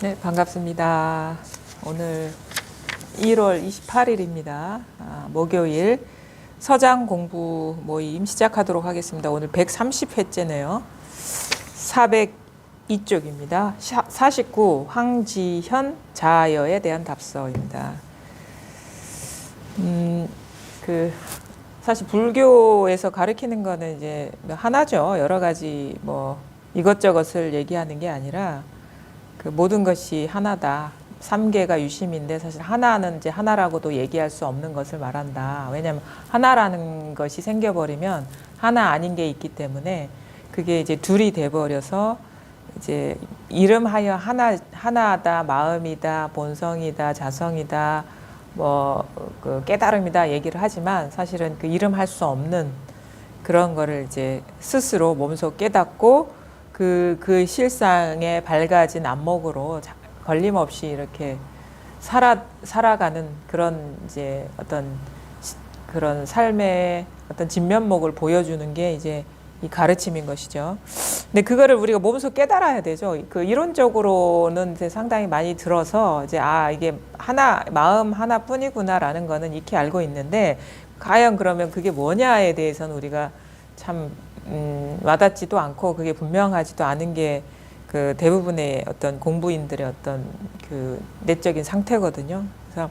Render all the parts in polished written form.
네, 반갑습니다. 오늘 1월 28일입니다. 목요일 서장 공부 모임 시작하도록 하겠습니다. 오늘 130회째네요. 402쪽입니다. 49 황지현 자아여에 대한 답서입니다. 사실 불교에서 가르치는 거는 이제 하나죠. 여러 가지 뭐 이것저것을 얘기하는 게 아니라 그 모든 것이 하나다. 삼계가 유심인데 사실 하나는 이제 하나라고도 얘기할 수 없는 것을 말한다. 왜냐하면 하나라는 것이 생겨버리면 하나 아닌 게 있기 때문에 그게 이제 둘이 돼버려서 이제 이름하여 하나다, 마음이다, 본성이다, 자성이다, 뭐 그 깨달음이다 얘기를 하지만 사실은 그 이름할 수 없는 그런 거를 이제 스스로 몸소 깨닫고 그 실상에 밝아진 안목으로 걸림없이 이렇게 살아가는 그런 이제 어떤 그런 삶의 어떤 진면목을 보여주는 게 이제 이 가르침인 것이죠. 근데 그거를 우리가 몸소 깨달아야 되죠. 그 이론적으로는 이제 상당히 많이 들어서 이제 이게 마음 하나뿐이구나라는 거는 익히 알고 있는데 과연 그러면 그게 뭐냐에 대해서는 우리가 참 와닿지도 않고 그게 분명하지도 않은 게 그 대부분의 어떤 공부인들의 어떤 그 내적인 상태거든요. 그래서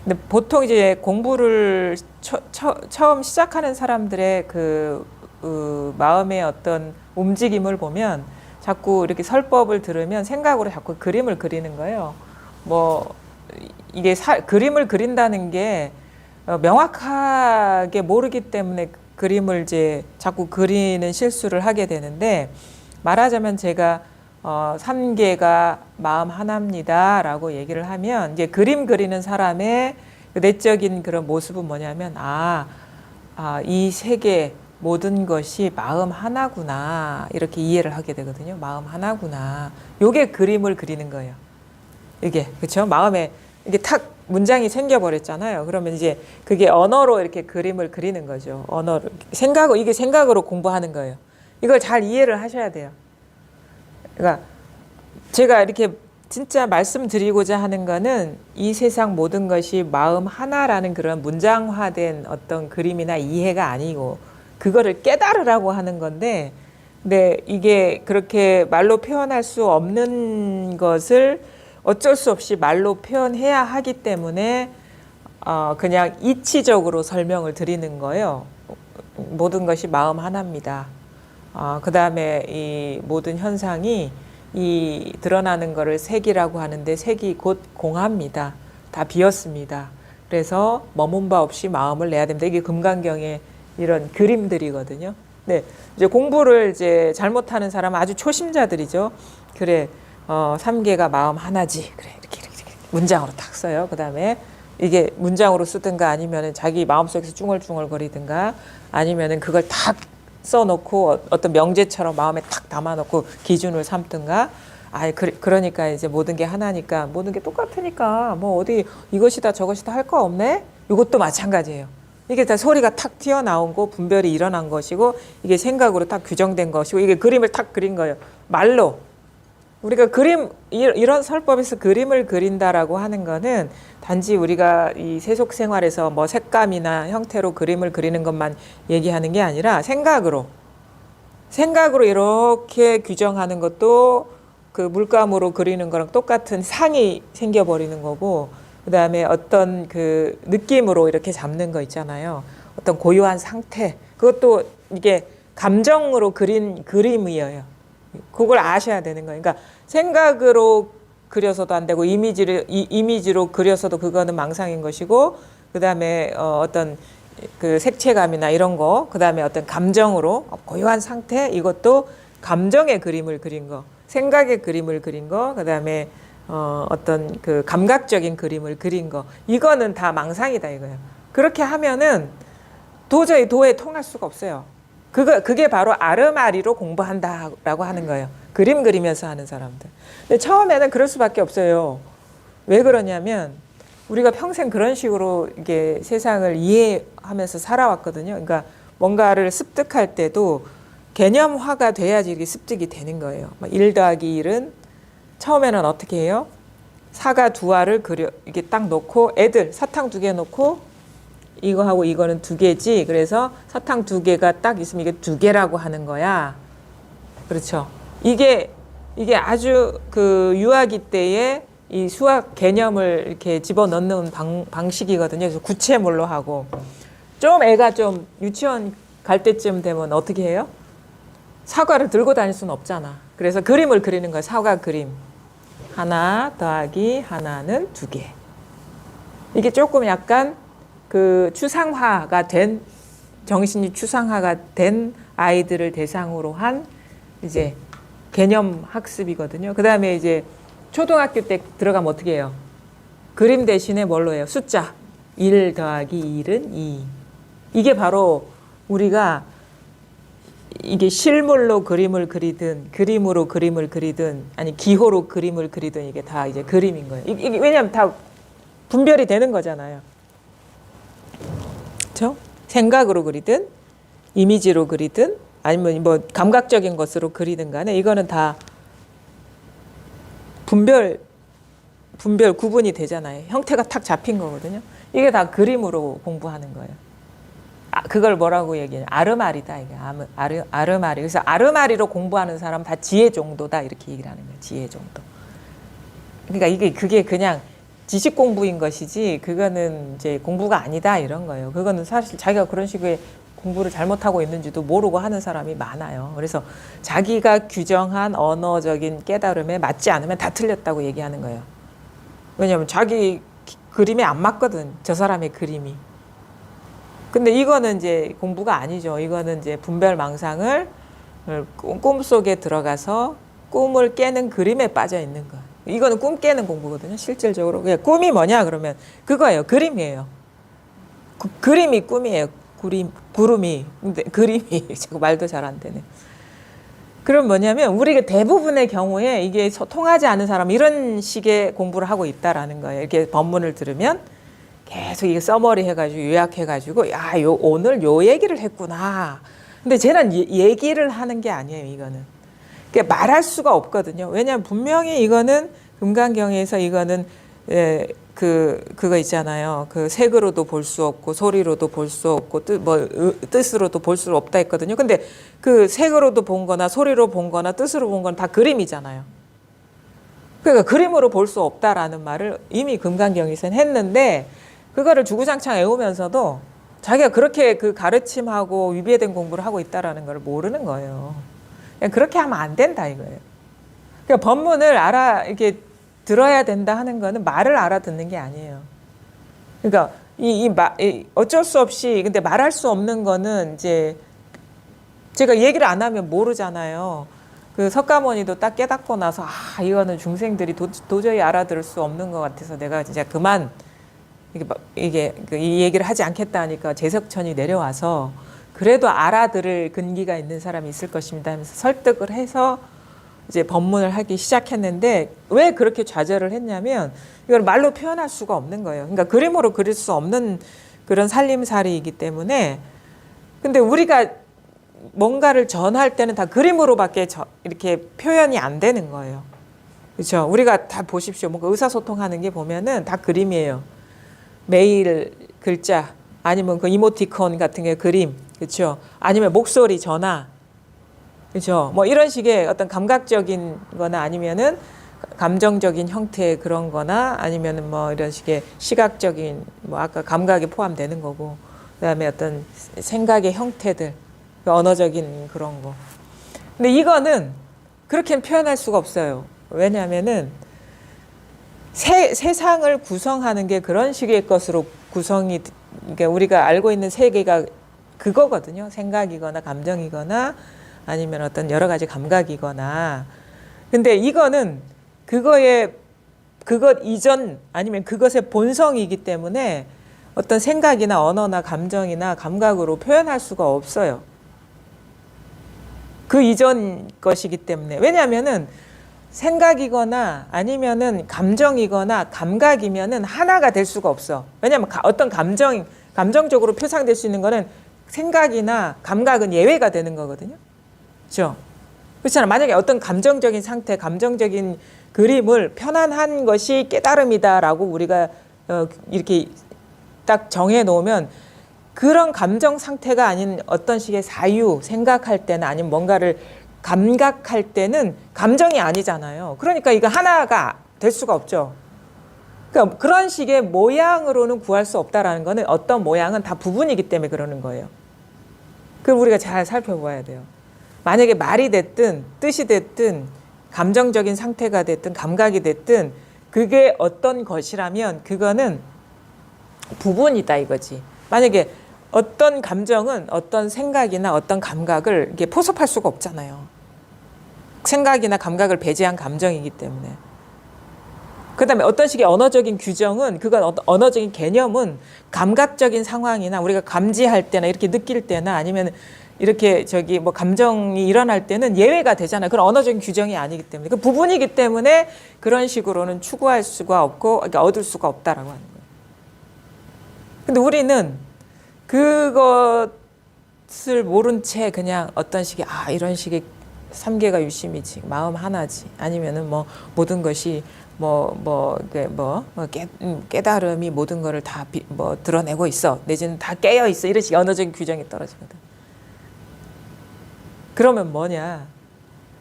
근데 보통 이제 공부를 처음 시작하는 사람들의 그 마음의 어떤 움직임을 보면 자꾸 이렇게 설법을 들으면 생각으로 자꾸 그림을 그리는 거예요. 뭐 이게 그림을 그린다는 게 명확하게 모르기 때문에 그림을 이제 자꾸 그리는 실수를 하게 되는데 말하자면 제가 삼계가 마음 하나입니다 라고 얘기를 하면 이제 그림 그리는 사람의 내적인 그런 모습은 뭐냐면 이 세계 모든 것이 마음 하나구나 이렇게 이해를 하게 되거든요. 마음 하나구나. 요게 그림을 그리는 거예요. 이게 그렇죠? 마음에 이게 탁 문장이 생겨버렸잖아요. 그러면 이제 그게 언어로 이렇게 그림을 그리는 거죠. 언어로 이게 생각으로 공부하는 거예요. 이걸 잘 이해를 하셔야 돼요. 그러니까 제가 이렇게 진짜 말씀드리고자 하는 거는 이 세상 모든 것이 마음 하나라는 그런 문장화된 어떤 그림이나 이해가 아니고 그거를 깨달으라고 하는 건데 근데 이게 그렇게 말로 표현할 수 없는 것을 어쩔 수 없이 말로 표현해야 하기 때문에 그냥 이치적으로 설명을 드리는 거예요. 모든 것이 마음 하나입니다. 그 다음에 이 모든 현상이 이 드러나는 것을 색이라고 하는데 색이 곧 공합니다. 다 비었습니다. 그래서 머문 바 없이 마음을 내야 됩니다. 이게 금강경의 이런 그림들이거든요. 네, 이제 공부를 이제 잘못하는 사람은 아주 초심자들이죠. 그래, 삼계가 마음 하나지. 그래, 이렇게 문장으로 딱 써요. 그 다음에 이게 문장으로 쓰든가 아니면은 자기 마음속에서 쭝얼쭝얼거리든가 아니면은 그걸 딱 써놓고 어떤 명제처럼 마음에 탁 담아놓고 기준을 삼든가. 그러니까 이제 모든 게 하나니까 모든 게 똑같으니까 뭐 어디 이것이다 저것이다 할 거 없네. 이것도 마찬가지예요. 이게 다 소리가 탁 튀어나온 거 분별이 일어난 것이고 이게 생각으로 딱 규정된 것이고 이게 그림을 탁 그린 거예요. 말로. 우리가 이런 설법에서 그림을 그린다라고 하는 거는 단지 우리가 이 세속 생활에서 뭐 색감이나 형태로 그림을 그리는 것만 얘기하는 게 아니라 생각으로 이렇게 규정하는 것도 그 물감으로 그리는 거랑 똑같은 상이 생겨버리는 거고 그 다음에 어떤 그 느낌으로 이렇게 잡는 거 있잖아요. 어떤 고요한 상태. 그것도 이게 감정으로 그린 그림이에요. 그걸 아셔야 되는 거예요. 그러니까 생각으로 그려서도 안 되고 이미지로 그려서도 그거는 망상인 것이고 그 다음에 어떤 그 색채감이나 이런 거, 그 다음에 어떤 감정으로 고요한 상태 이것도 감정의 그림을 그린 거, 생각의 그림을 그린 거, 그 다음에 어떤 그 감각적인 그림을 그린 거 이거는 다 망상이다 이거예요. 그렇게 하면은 도저히 도에 통할 수가 없어요. 그게 바로 아르마리로 공부한다라고 하는 거예요. 그림 그리면서 하는 사람들. 근데 처음에는 그럴 수밖에 없어요. 왜 그러냐면 우리가 평생 그런 식으로 이게 세상을 이해하면서 살아왔거든요. 그러니까 뭔가를 습득할 때도 개념화가 돼야지 이게 습득이 되는 거예요. 1 더하기 1은 처음에는 어떻게 해요? 사과 두 알을 그려 이게 딱 놓고 애들 사탕 2개 놓고 이거하고 이거는 2개지. 그래서 사탕 2개가 딱 있으면 이게 2개라고 하는 거야. 그렇죠. 이게 아주 그 유아기 때의 이 수학 개념을 이렇게 집어넣는 방식이거든요. 그래서 구체물로 하고 좀 애가 좀 유치원 갈 때쯤 되면 어떻게 해요? 사과를 들고 다닐 수는 없잖아. 그래서 그림을 그리는 거야. 사과 그림. 하나 더하기 하나는 2개. 이게 조금 약간 그 추상화가 된 정신이 추상화가 된 아이들을 대상으로 한 이제 개념 학습이거든요. 그 다음에 이제 초등학교 때 들어가면 어떻게 해요? 그림 대신에 뭘로 해요? 숫자. 1 더하기 1은 2. 이게 바로 우리가 이게 실물로 그림을 그리든 그림으로 그림을 그리든 아니 기호로 그림을 그리든 이게 다 이제 그림인 거예요. 이게 왜냐하면 다 분별이 되는 거잖아요. 그렇죠? 생각으로 그리든 이미지로 그리든 아니면 뭐 감각적인 것으로 그리든 간에 이거는 다 분별 구분이 되잖아요. 형태가 탁 잡힌 거거든요. 이게 다 그림으로 공부하는 거예요. 그걸 뭐라고 얘기해요? 아르마리다. 이게 아르마리. 그래서 아르마리로 공부하는 사람 다 지혜 정도다. 이렇게 얘기를 하는 거예요. 지혜 정도. 그러니까 그게 그냥 지식 공부인 것이지 그거는 이제 공부가 아니다 이런 거예요. 그거는 사실 자기가 그런 식의 공부를 잘못하고 있는지도 모르고 하는 사람이 많아요. 그래서 자기가 규정한 언어적인 깨달음에 맞지 않으면 다 틀렸다고 얘기하는 거예요. 왜냐하면 자기 그림에 안 맞거든. 저 사람의 그림이. 근데 이거는 이제 공부가 아니죠. 이거는 이제 분별망상을 꿈속에 들어가서 꿈을 깨는 그림에 빠져 있는 거. 이거는 꿈 깨는 공부거든요. 실질적으로. 그냥 꿈이 뭐냐 그러면 그거예요. 그림이에요. 그림이 꿈이에요. 구름이. 근데 그림이 자꾸 말도 잘 안 되네. 그럼 뭐냐면 우리가 대부분의 경우에 이게 통하지 않은 사람 이런 식의 공부를 하고 있다라는 거예요. 이렇게 법문을 들으면 계속 이게 써머리 해가지고 요약해가지고 오늘 요 얘기를 했구나. 근데 쟤는 얘기를 하는 게 아니에요. 이거는 그러니까 말할 수가 없거든요. 왜냐하면 분명히 이거는 금강경에서 이거는 그거 있잖아요. 그 색으로도 볼 수 없고 소리로도 볼 수 없고 뜻으로도 볼 수 없다 했거든요. 근데 그 색으로도 본 거나 소리로 본 거나 뜻으로 본 건 다 그림이잖아요. 그러니까 그림으로 볼 수 없다라는 말을 이미 금강경에서는 했는데 그거를 주구장창 외우면서도 자기가 그렇게 그 가르침하고 위배된 공부를 하고 있다라는 걸 모르는 거예요. 그냥 그렇게 하면 안 된다 이거예요. 그러니까 법문을 이렇게 들어야 된다 하는 거는 말을 알아듣는 게 아니에요. 그러니까 어쩔 수 없이 근데 말할 수 없는 거는 이제 제가 얘기를 안 하면 모르잖아요. 그 석가모니도 딱 깨닫고 나서 이거는 중생들이 도저히 알아들을 수 없는 것 같아서 내가 진짜 그만 이 얘기를 하지 않겠다 하니까 제석천이 내려와서 그래도 알아들을 근기가 있는 사람이 있을 것입니다 하면서 설득을 해서 이제 법문을 하기 시작했는데 왜 그렇게 좌절을 했냐면 이걸 말로 표현할 수가 없는 거예요. 그러니까 그림으로 그릴 수 없는 그런 살림살이이기 때문에 근데 우리가 뭔가를 전할 때는 다 그림으로밖에 이렇게 표현이 안 되는 거예요. 그렇죠? 우리가 다 보십시오. 뭔가 의사소통하는 게 보면은 다 그림이에요. 메일 글자 아니면 그 이모티콘 같은 게 그림, 그렇죠? 아니면 목소리 전화, 그렇죠? 뭐 이런 식의 어떤 감각적인 거나 아니면은 감정적인 형태의 그런 거나 아니면은 뭐 이런 식의 시각적인 뭐 아까 감각이 포함되는 거고 그다음에 어떤 생각의 형태들 언어적인 그런 거. 근데 이거는 그렇게는 표현할 수가 없어요. 왜냐하면은 세상을 구성하는 게 그런 식의 것으로 구성이, 그러니까 우리가 알고 있는 세계가 그거거든요. 생각이거나 감정이거나 아니면 어떤 여러 가지 감각이거나. 근데 이거는 그것 이전 아니면 그것의 본성이기 때문에 어떤 생각이나 언어나 감정이나 감각으로 표현할 수가 없어요. 그 이전 것이기 때문에. 왜냐하면은 생각이거나 아니면은 감정이거나 감각이면은 하나가 될 수가 없어. 왜냐하면 어떤 감정적으로 표상될 수 있는 거는 생각이나 감각은 예외가 되는 거거든요. 그렇죠? 그렇잖아. 만약에 어떤 감정적인 상태, 감정적인 그림을 편안한 것이 깨달음이다라고 우리가 이렇게 딱 정해 놓으면 그런 감정 상태가 아닌 어떤 식의 사유, 생각할 때나 아니면 뭔가를 감각할 때는 감정이 아니잖아요. 그러니까 이거 하나가 될 수가 없죠. 그러니까 그런 식의 모양으로는 구할 수 없다라는 거는 어떤 모양은 다 부분이기 때문에 그러는 거예요. 그걸 우리가 잘 살펴봐야 돼요. 만약에 말이 됐든 뜻이 됐든 감정적인 상태가 됐든 감각이 됐든 그게 어떤 것이라면 그거는 부분이다 이거지. 만약에 어떤 감정은 어떤 생각이나 어떤 감각을 이렇게 포섭할 수가 없잖아요. 생각이나 감각을 배제한 감정이기 때문에. 그다음에 어떤 식의 언어적인 규정은 그건 언어적인 개념은 감각적인 상황이나 우리가 감지할 때나 이렇게 느낄 때나 아니면 이렇게 뭐 감정이 일어날 때는 예외가 되잖아요. 그런 언어적인 규정이 아니기 때문에 그 부분이기 때문에 그런 식으로는 추구할 수가 없고 그러니까 얻을 수가 없다라고 하는 거예요. 근데 우리는 그것을 모른 채 그냥 어떤 식의 이런 식의 삼계가 유심이지 마음 하나지 아니면은 뭐 모든 것이 깨달음이 모든 거를 다 드러내고 있어 내지는 다 깨어 있어 이런 식의 언어적인 규정이 떨어지거든. 그러면 뭐냐?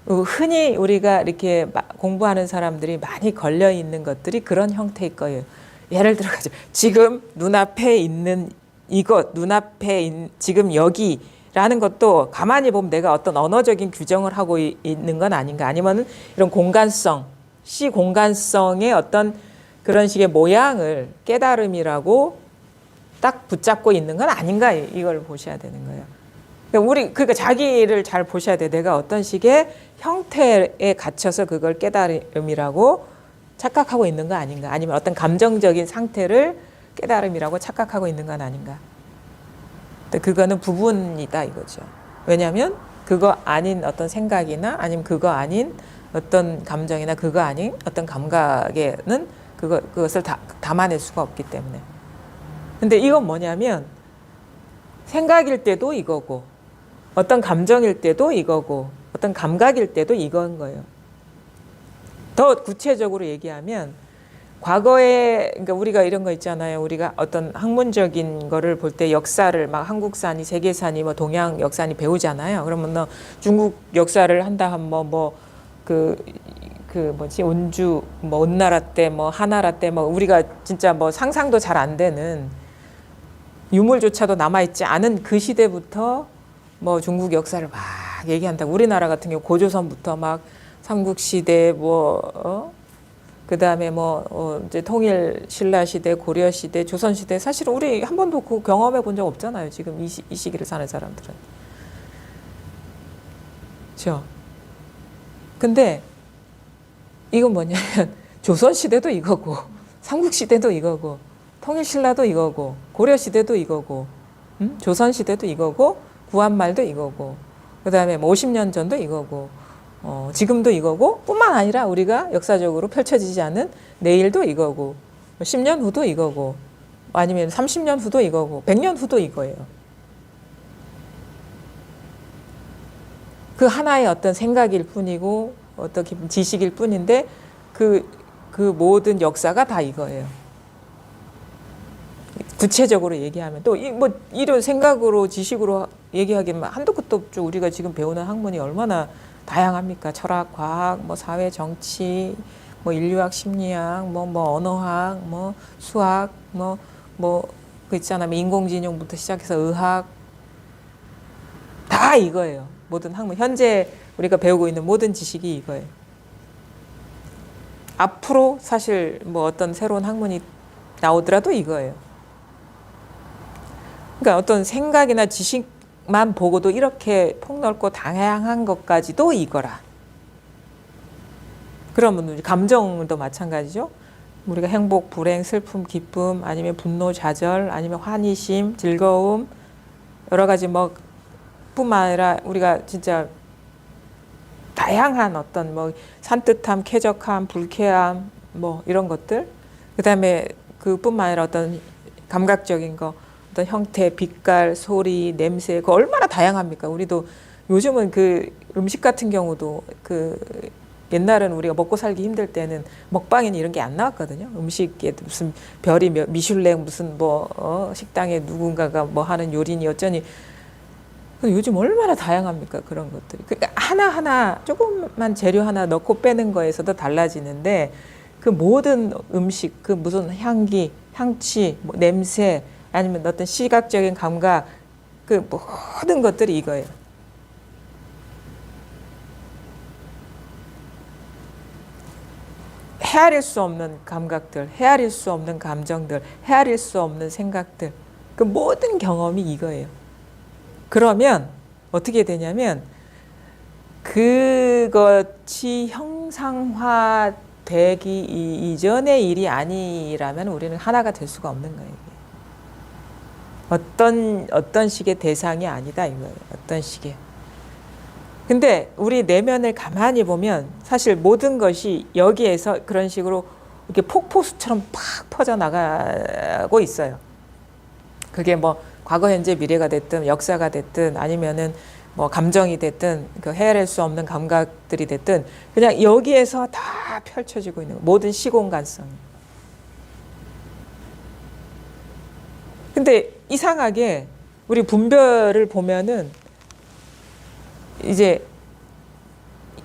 흔히 우리가 이렇게 공부하는 사람들이 많이 걸려 있는 것들이 그런 형태일 거예요. 예를 들어가지고 지금 눈앞에 있는 이것, 눈앞에 지금 여기라는 것도 가만히 보면 내가 어떤 언어적인 규정을 하고 있는 건 아닌가? 아니면 이런 공간성, 시 공간성의 어떤 그런 식의 모양을 깨달음이라고 딱 붙잡고 있는 건 아닌가? 이걸 보셔야 되는 거예요. 그러니까 자기를 잘 보셔야 돼. 내가 어떤 식의 형태에 갇혀서 그걸 깨달음이라고 착각하고 있는 거 아닌가? 아니면 어떤 감정적인 상태를 깨달음이라고 착각하고 있는 건 아닌가? 그거는 부분이다 이거죠. 왜냐하면 그거 아닌 어떤 생각이나 아니면 그거 아닌 어떤 감정이나 그거 아닌 어떤 감각에는 그것을 담아낼 수가 없기 때문에. 근데 이건 뭐냐면 생각일 때도 이거고 어떤 감정일 때도 이거고 어떤 감각일 때도 이건 거예요. 더 구체적으로 얘기하면 과거에 그러니까 우리가 이런 거 있잖아요. 우리가 어떤 학문적인 거를 볼 때 역사를 막 한국사니 세계사니 뭐 동양 역사니 배우잖아요. 그러면 너 중국 역사를 한다 하면 온주 뭐 온나라 때 뭐 하나라 때 뭐 우리가 진짜 뭐 상상도 잘 안 되는 유물조차도 남아있지 않은 그 시대부터 뭐 중국 역사를 막 얘기한다고. 우리나라 같은 경우 고조선부터 막 삼국시대 그다음에 이제 통일 신라 시대, 고려 시대, 조선 시대 사실 우리 한 번도 그 경험해 본 적 없잖아요. 지금 이 시기를 사는 사람들은. 그렇죠? 근데 이건 뭐냐면 조선 시대도 이거고 삼국 시대도 이거고 통일 신라도 이거고 고려 시대도 이거고 조선 시대도 이거고 구한말도 이거고 그다음에 뭐 50년 전도 이거고 지금도 이거고 뿐만 아니라 우리가 역사적으로 펼쳐지지 않은 내일도 이거고 10년 후도 이거고 아니면 30년 후도 이거고 100년 후도 이거예요. 그 하나의 어떤 생각일 뿐이고 어떤 지식일 뿐인데 그 모든 역사가 다 이거예요. 구체적으로 얘기하면 또 이런 생각으로 지식으로 얘기하기는 한도 끝도 없죠. 우리가 지금 배우는 학문이 얼마나 다양합니까? 철학, 과학, 뭐 사회, 정치, 뭐 인류학, 심리학, 뭐 언어학, 뭐 수학, 그 있잖아요. 인공지능부터 시작해서 의학 다 이거예요. 모든 학문 현재 우리가 배우고 있는 모든 지식이 이거예요. 앞으로 사실 뭐 어떤 새로운 학문이 나오더라도 이거예요. 그러니까 어떤 생각이나 지식만 보고도 이렇게 폭넓고 다양한 것까지도 이거라. 그러면 감정도 마찬가지죠. 우리가 행복, 불행, 슬픔, 기쁨, 아니면 분노, 좌절, 아니면 환희심, 즐거움 여러 가지 뿐만 아니라 우리가 진짜 다양한 어떤 산뜻함, 쾌적함, 불쾌함 이런 것들 그다음에 그뿐만 아니라 어떤 감각적인 거 어떤 형태, 빛깔, 소리, 냄새 그 얼마나 다양합니까? 우리도 요즘은 그 음식 같은 경우도 그 옛날은 우리가 먹고 살기 힘들 때는 먹방에는 이런 게 안 나왔거든요. 음식에 무슨 별이 미슐랭 무슨 뭐 식당에 누군가가 뭐 하는 요리니 어쩌니. 근데 요즘 얼마나 다양합니까 그런 것들이. 그러니까 하나하나 조금만 재료 하나 넣고 빼는 거에서도 달라지는데 그 모든 음식 그 무슨 향기, 향취, 뭐 냄새 아니면 어떤 시각적인 감각 그 모든 것들이 이거예요. 헤아릴 수 없는 감각들, 헤아릴 수 없는 감정들, 헤아릴 수 없는 생각들, 그 모든 경험이 이거예요. 그러면 어떻게 되냐면 그것이 형상화되기 이전의 일이 아니라면 우리는 하나가 될 수가 없는 거예요. 어떤 식의 대상이 아니다 이거예요. 어떤 식의. 근데 우리 내면을 가만히 보면 사실 모든 것이 여기에서 그런 식으로 이렇게 폭포수처럼 팍 퍼져나가고 있어요. 그게 뭐 과거, 현재, 미래가 됐든 역사가 됐든 아니면은 뭐 감정이 됐든 그 헤아릴 수 없는 감각들이 됐든 그냥 여기에서 다 펼쳐지고 있는 모든 시공간성. 근데 이상하게 우리 분별을 보면은 이제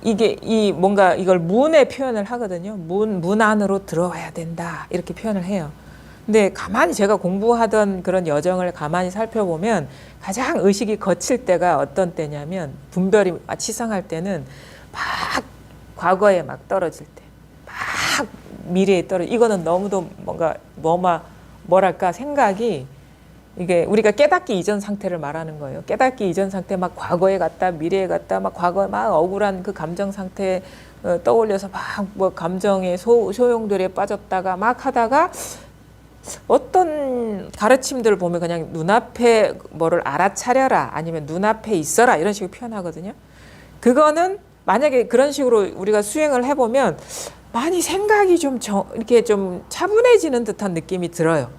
이게 이 뭔가 이걸 문에 표현을 하거든요. 문 안으로 들어와야 된다 이렇게 표현을 해요. 근데 가만히 제가 공부하던 그런 여정을 가만히 살펴보면 가장 의식이 거칠 때가 어떤 때냐면 분별이 치상할 때는 막 과거에 막 떨어질 때, 막 미래에 이거는 너무도 뭔가 뭐랄까 생각이 이게 우리가 깨닫기 이전 상태를 말하는 거예요. 깨닫기 이전 상태 막 과거에 갔다 미래에 갔다 막 과거에 막 억울한 그 감정 상태 떠올려서 막 뭐 감정의 소용돌이에 빠졌다가 막 하다가 어떤 가르침들을 보면 그냥 눈앞에 뭐를 알아차려라 아니면 눈앞에 있어라 이런 식으로 표현하거든요. 그거는 만약에 그런 식으로 우리가 수행을 해보면 많이 생각이 좀 이렇게 좀 차분해지는 듯한 느낌이 들어요.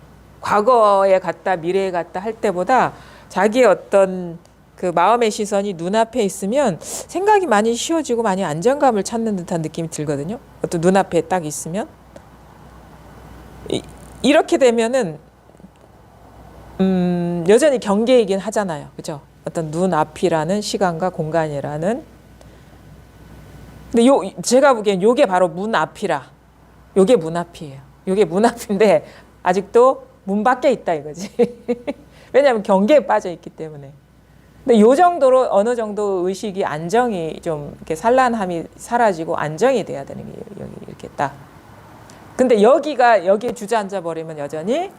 과거에 갔다 미래에 갔다 할 때보다 자기의 어떤 그 마음의 시선이 눈앞에 있으면 생각이 많이 쉬워지고 많이 안정감을 찾는 듯한 느낌이 들거든요. 어떤 눈앞에 딱 있으면. 이렇게 되면은 여전히 경계이긴 하잖아요. 그죠? 어떤 눈앞이라는 시간과 공간이라는. 근데 제가 보기엔 요게 바로 문 앞이라. 요게 문 앞이에요. 요게 문 앞인데 아직도 문 밖에 있다 이거지. 왜냐하면 경계에 빠져 있기 때문에. 근데 요 정도로 어느 정도 의식이 안정이 좀 이렇게 산란함이 사라지고 안정이 돼야 되는 게 여기 이렇게 딱. 근데 여기에 주저앉아 버리면 여전히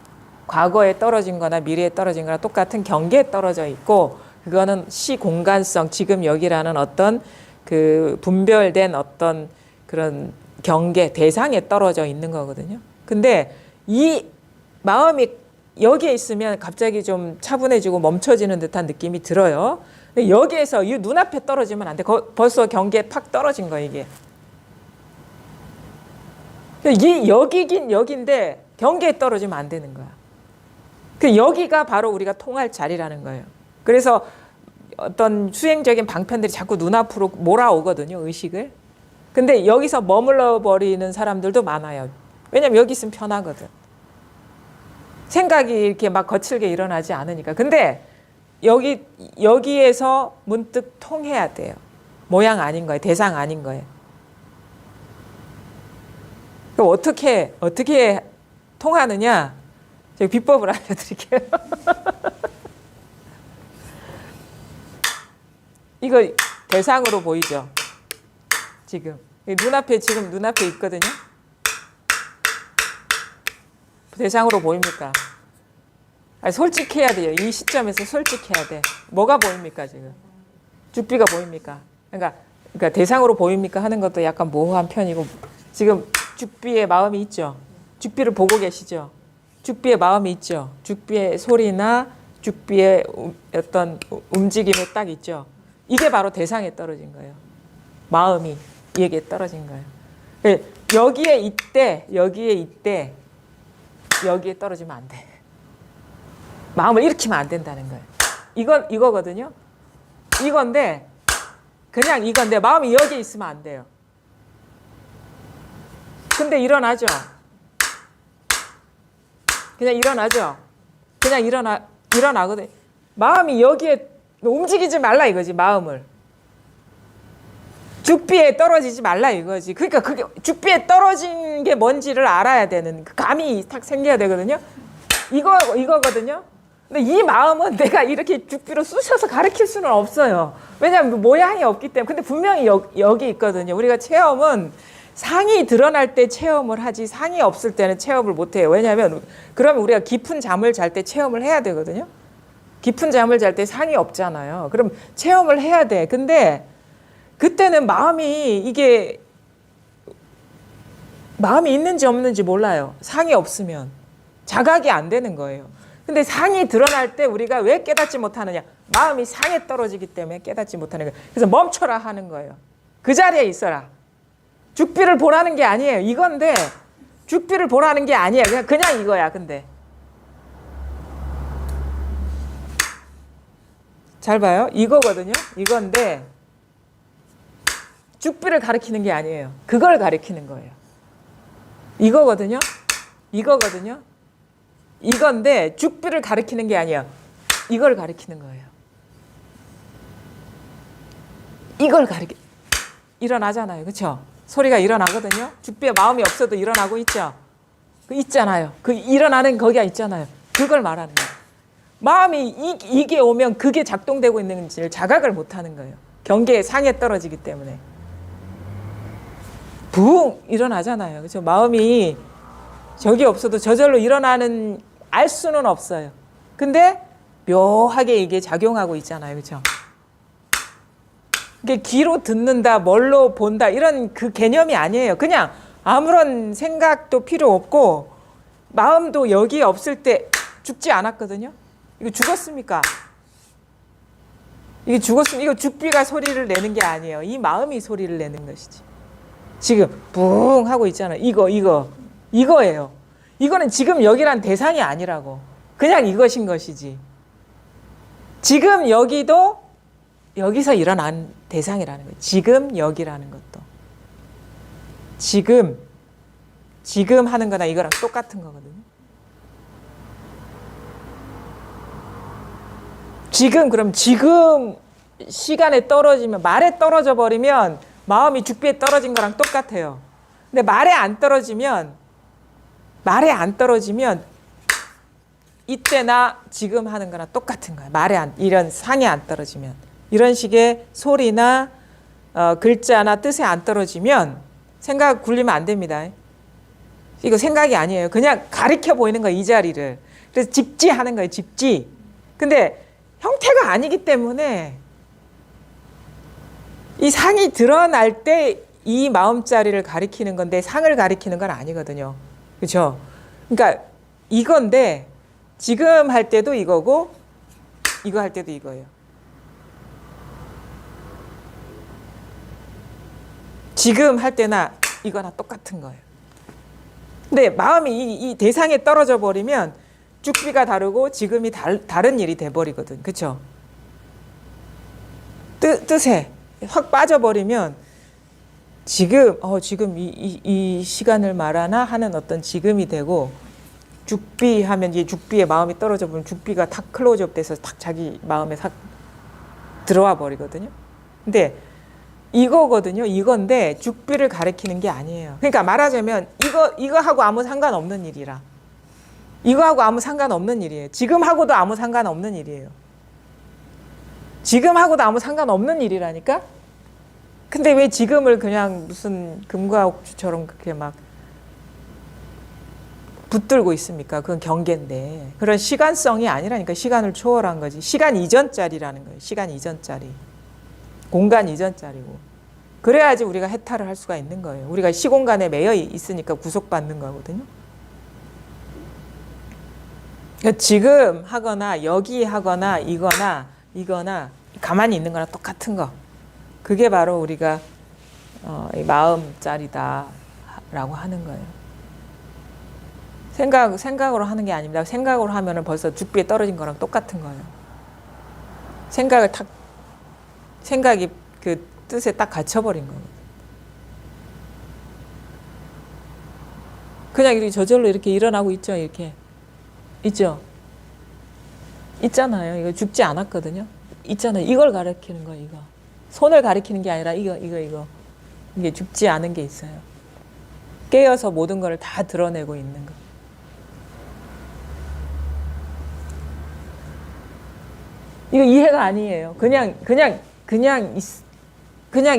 과거에 떨어진 거나 미래에 떨어진 거나 똑같은 경계에 떨어져 있고 그거는 시공간성 지금 여기라는 어떤 그 분별된 어떤 그런 경계 대상에 떨어져 있는 거거든요. 근데 이 마음이 여기에 있으면 갑자기 좀 차분해지고 멈춰지는 듯한 느낌이 들어요. 근데 여기에서 이 눈앞에 떨어지면 안 돼. 벌써 경계에 팍 떨어진 거야 이게. 이 여기긴 여기인데 경계에 떨어지면 안 되는 거야. 그 여기가 바로 우리가 통할 자리라는 거예요. 그래서 어떤 수행적인 방편들이 자꾸 눈앞으로 몰아오거든요, 의식을. 근데 여기서 머물러 버리는 사람들도 많아요. 왜냐면 여기 있으면 편하거든. 생각이 이렇게 막 거칠게 일어나지 않으니까. 근데 여기에서 문득 통해야 돼요. 모양 아닌 거예요. 대상 아닌 거예요. 그럼 어떻게 통하느냐? 제가 비법을 알려드릴게요. 이거 대상으로 보이죠? 지금 눈앞에 있거든요. 대상으로 보입니까? 아니, 솔직해야 돼요. 이 시점에서 솔직해야 돼. 뭐가 보입니까 지금? 죽비가 보입니까? 그러니까 대상으로 보입니까 하는 것도 약간 모호한 편이고 지금 죽비의 마음이 있죠. 죽비를 보고 계시죠. 죽비의 마음이 있죠. 죽비의 소리나 죽비의 어떤 움직임이 딱 있죠. 이게 바로 대상에 떨어진 거예요. 마음이 여기에 떨어진 거예요. 여기에 떨어지면 안 돼. 마음을 일으키면 안 된다는 거예요. 이거거든요. 이건데 마음이 여기에 있으면 안 돼요. 근데 일어나죠. 그냥 일어나죠. 그냥 일어나거든. 마음이 여기에 움직이지 말라 이거지, 마음을. 죽비에 떨어지지 말라 이거지. 그러니까 그게 죽비에 떨어진 게 뭔지를 알아야 되는 그 감이 탁 생겨야 되거든요. 이거거든요. 근데 이 마음은 내가 이렇게 죽비로 쑤셔서 가르칠 수는 없어요. 왜냐하면 모양이 없기 때문에. 근데 분명히 여기 있거든요. 우리가 체험은 상이 드러날 때 체험을 하지 상이 없을 때는 체험을 못 해요. 왜냐하면 그러면 우리가 깊은 잠을 잘 때 체험을 해야 되거든요. 깊은 잠을 잘 때 상이 없잖아요. 그럼 체험을 해야 돼. 근데 그때는 마음이 있는지 없는지 몰라요. 상이 없으면 자각이 안 되는 거예요. 근데 상이 드러날 때 우리가 왜 깨닫지 못하느냐? 마음이 상에 떨어지기 때문에 깨닫지 못하는 거예요. 그래서 멈춰라 하는 거예요. 그 자리에 있어라. 죽비를 보라는 게 아니에요. 이건데 죽비를 보라는 게 아니에요. 그냥 이거야. 근데 잘 봐요. 이거거든요. 이건데 죽비를 가리키는 게 아니에요. 그걸 가리키는 거예요. 이거거든요. 이거거든요. 이건데 죽비를 가리키는 게 아니에요. 이걸 가리키는 거예요. 이걸 일어나잖아요. 그렇죠? 소리가 일어나거든요. 죽비에 마음이 없어도 일어나고 있죠. 그 있잖아요. 그 일어나는 거기가 있잖아요. 그걸 말하는 거예요. 마음이 이게 오면 그게 작동되고 있는지를 자각을 못하는 거예요. 경계의 상에 떨어지기 때문에. 붕 일어나잖아요. 그렇죠? 마음이 저기 없어도 저절로 일어나는 알 수는 없어요. 근데 묘하게 이게 작용하고 있잖아요. 그렇죠? 이게 귀로 듣는다, 뭘로 본다 이런 그 개념이 아니에요. 그냥 아무런 생각도 필요 없고 마음도 여기 없을 때 죽지 않았거든요. 이거 죽었습니까? 이게 죽었으면 이거 죽비가 소리를 내는 게 아니에요. 이 마음이 소리를 내는 것이지. 지금 붕 하고 있잖아요. 이거예요. 이거는 지금 여기란 대상이 아니라고. 그냥 이것인 것이지. 지금 여기도 여기서 일어난 대상이라는 거예요. 지금 여기라는 것도. 지금 하는 거나 이거랑 똑같은 거거든요. 그럼 지금 시간에 떨어지면, 말에 떨어져 버리면 마음이 죽비에 떨어진 거랑 똑같아요. 근데 말에 안 떨어지면 이때나 지금 하는 거랑 똑같은 거예요. 이런 상이 안 떨어지면. 이런 식의 소리나 글자나 뜻에 안 떨어지면 생각 굴리면 안 됩니다. 이거 생각이 아니에요. 그냥 가리켜 보이는 거예요. 이 자리를. 그래서 집지하는 거예요. 집지. 근데 형태가 아니기 때문에 이 상이 드러날 때 이 마음자리를 가리키는 건데 상을 가리키는 건 아니거든요. 그렇죠? 그러니까 이건데 지금 할 때도 이거고 이거 할 때도 이거예요. 지금 할 때나 이거나 똑같은 거예요. 근데 마음이 이 대상에 떨어져 버리면 죽비가 다르고 지금이 다른 일이 돼버리거든. 그렇죠? 뜻에 확 빠져버리면 지금 이 시간을 말하나 하는 어떤 지금이 되고 죽비 하면 이제 죽비에 마음이 떨어져 버리면 죽비가 탁 클로즈업 돼서 탁 자기 마음에 싹 들어와 버리거든요. 근데 이거거든요. 이건데 죽비를 가리키는 게 아니에요. 그러니까 말하자면 이거하고 아무 상관없는 일이라. 이거하고 아무 상관없는 일이에요. 지금하고도 아무 상관없는 일이에요. 지금하고도 아무 상관없는 일이라니까? 근데 왜 지금을 그냥 무슨 금과 옥주처럼 그렇게 막 붙들고 있습니까? 그건 경계인데. 그런 시간성이 아니라니까. 시간을 초월한 거지. 시간 이전짜리라는 거예요. 시간 이전짜리. 공간 이전짜리고. 그래야지 우리가 해탈을 할 수가 있는 거예요. 우리가 시공간에 매여 있으니까 구속받는 거거든요. 그러니까 지금 하거나 여기 하거나 이거나 가만히 있는 거랑 똑같은 거. 그게 바로 우리가 이 마음짜리다라고 하는 거예요. 생각으로 하는 게 아닙니다. 생각으로 하면은 벌써 죽비에 떨어진 거랑 똑같은 거예요. 생각이 그 뜻에 딱 갇혀버린 거예요. 그냥 이렇게 저절로 이렇게 일어나고 있죠. 이렇게 있죠. 있잖아요. 이거 죽지 않았거든요. 있잖아요. 이걸 가리키는 거예요. 이거 손을 가리키는 게 아니라 이거 이게 죽지 않은 게 있어요. 깨어서 모든 걸 다 드러내고 있는 거. 이거 이해가 아니에요. 그냥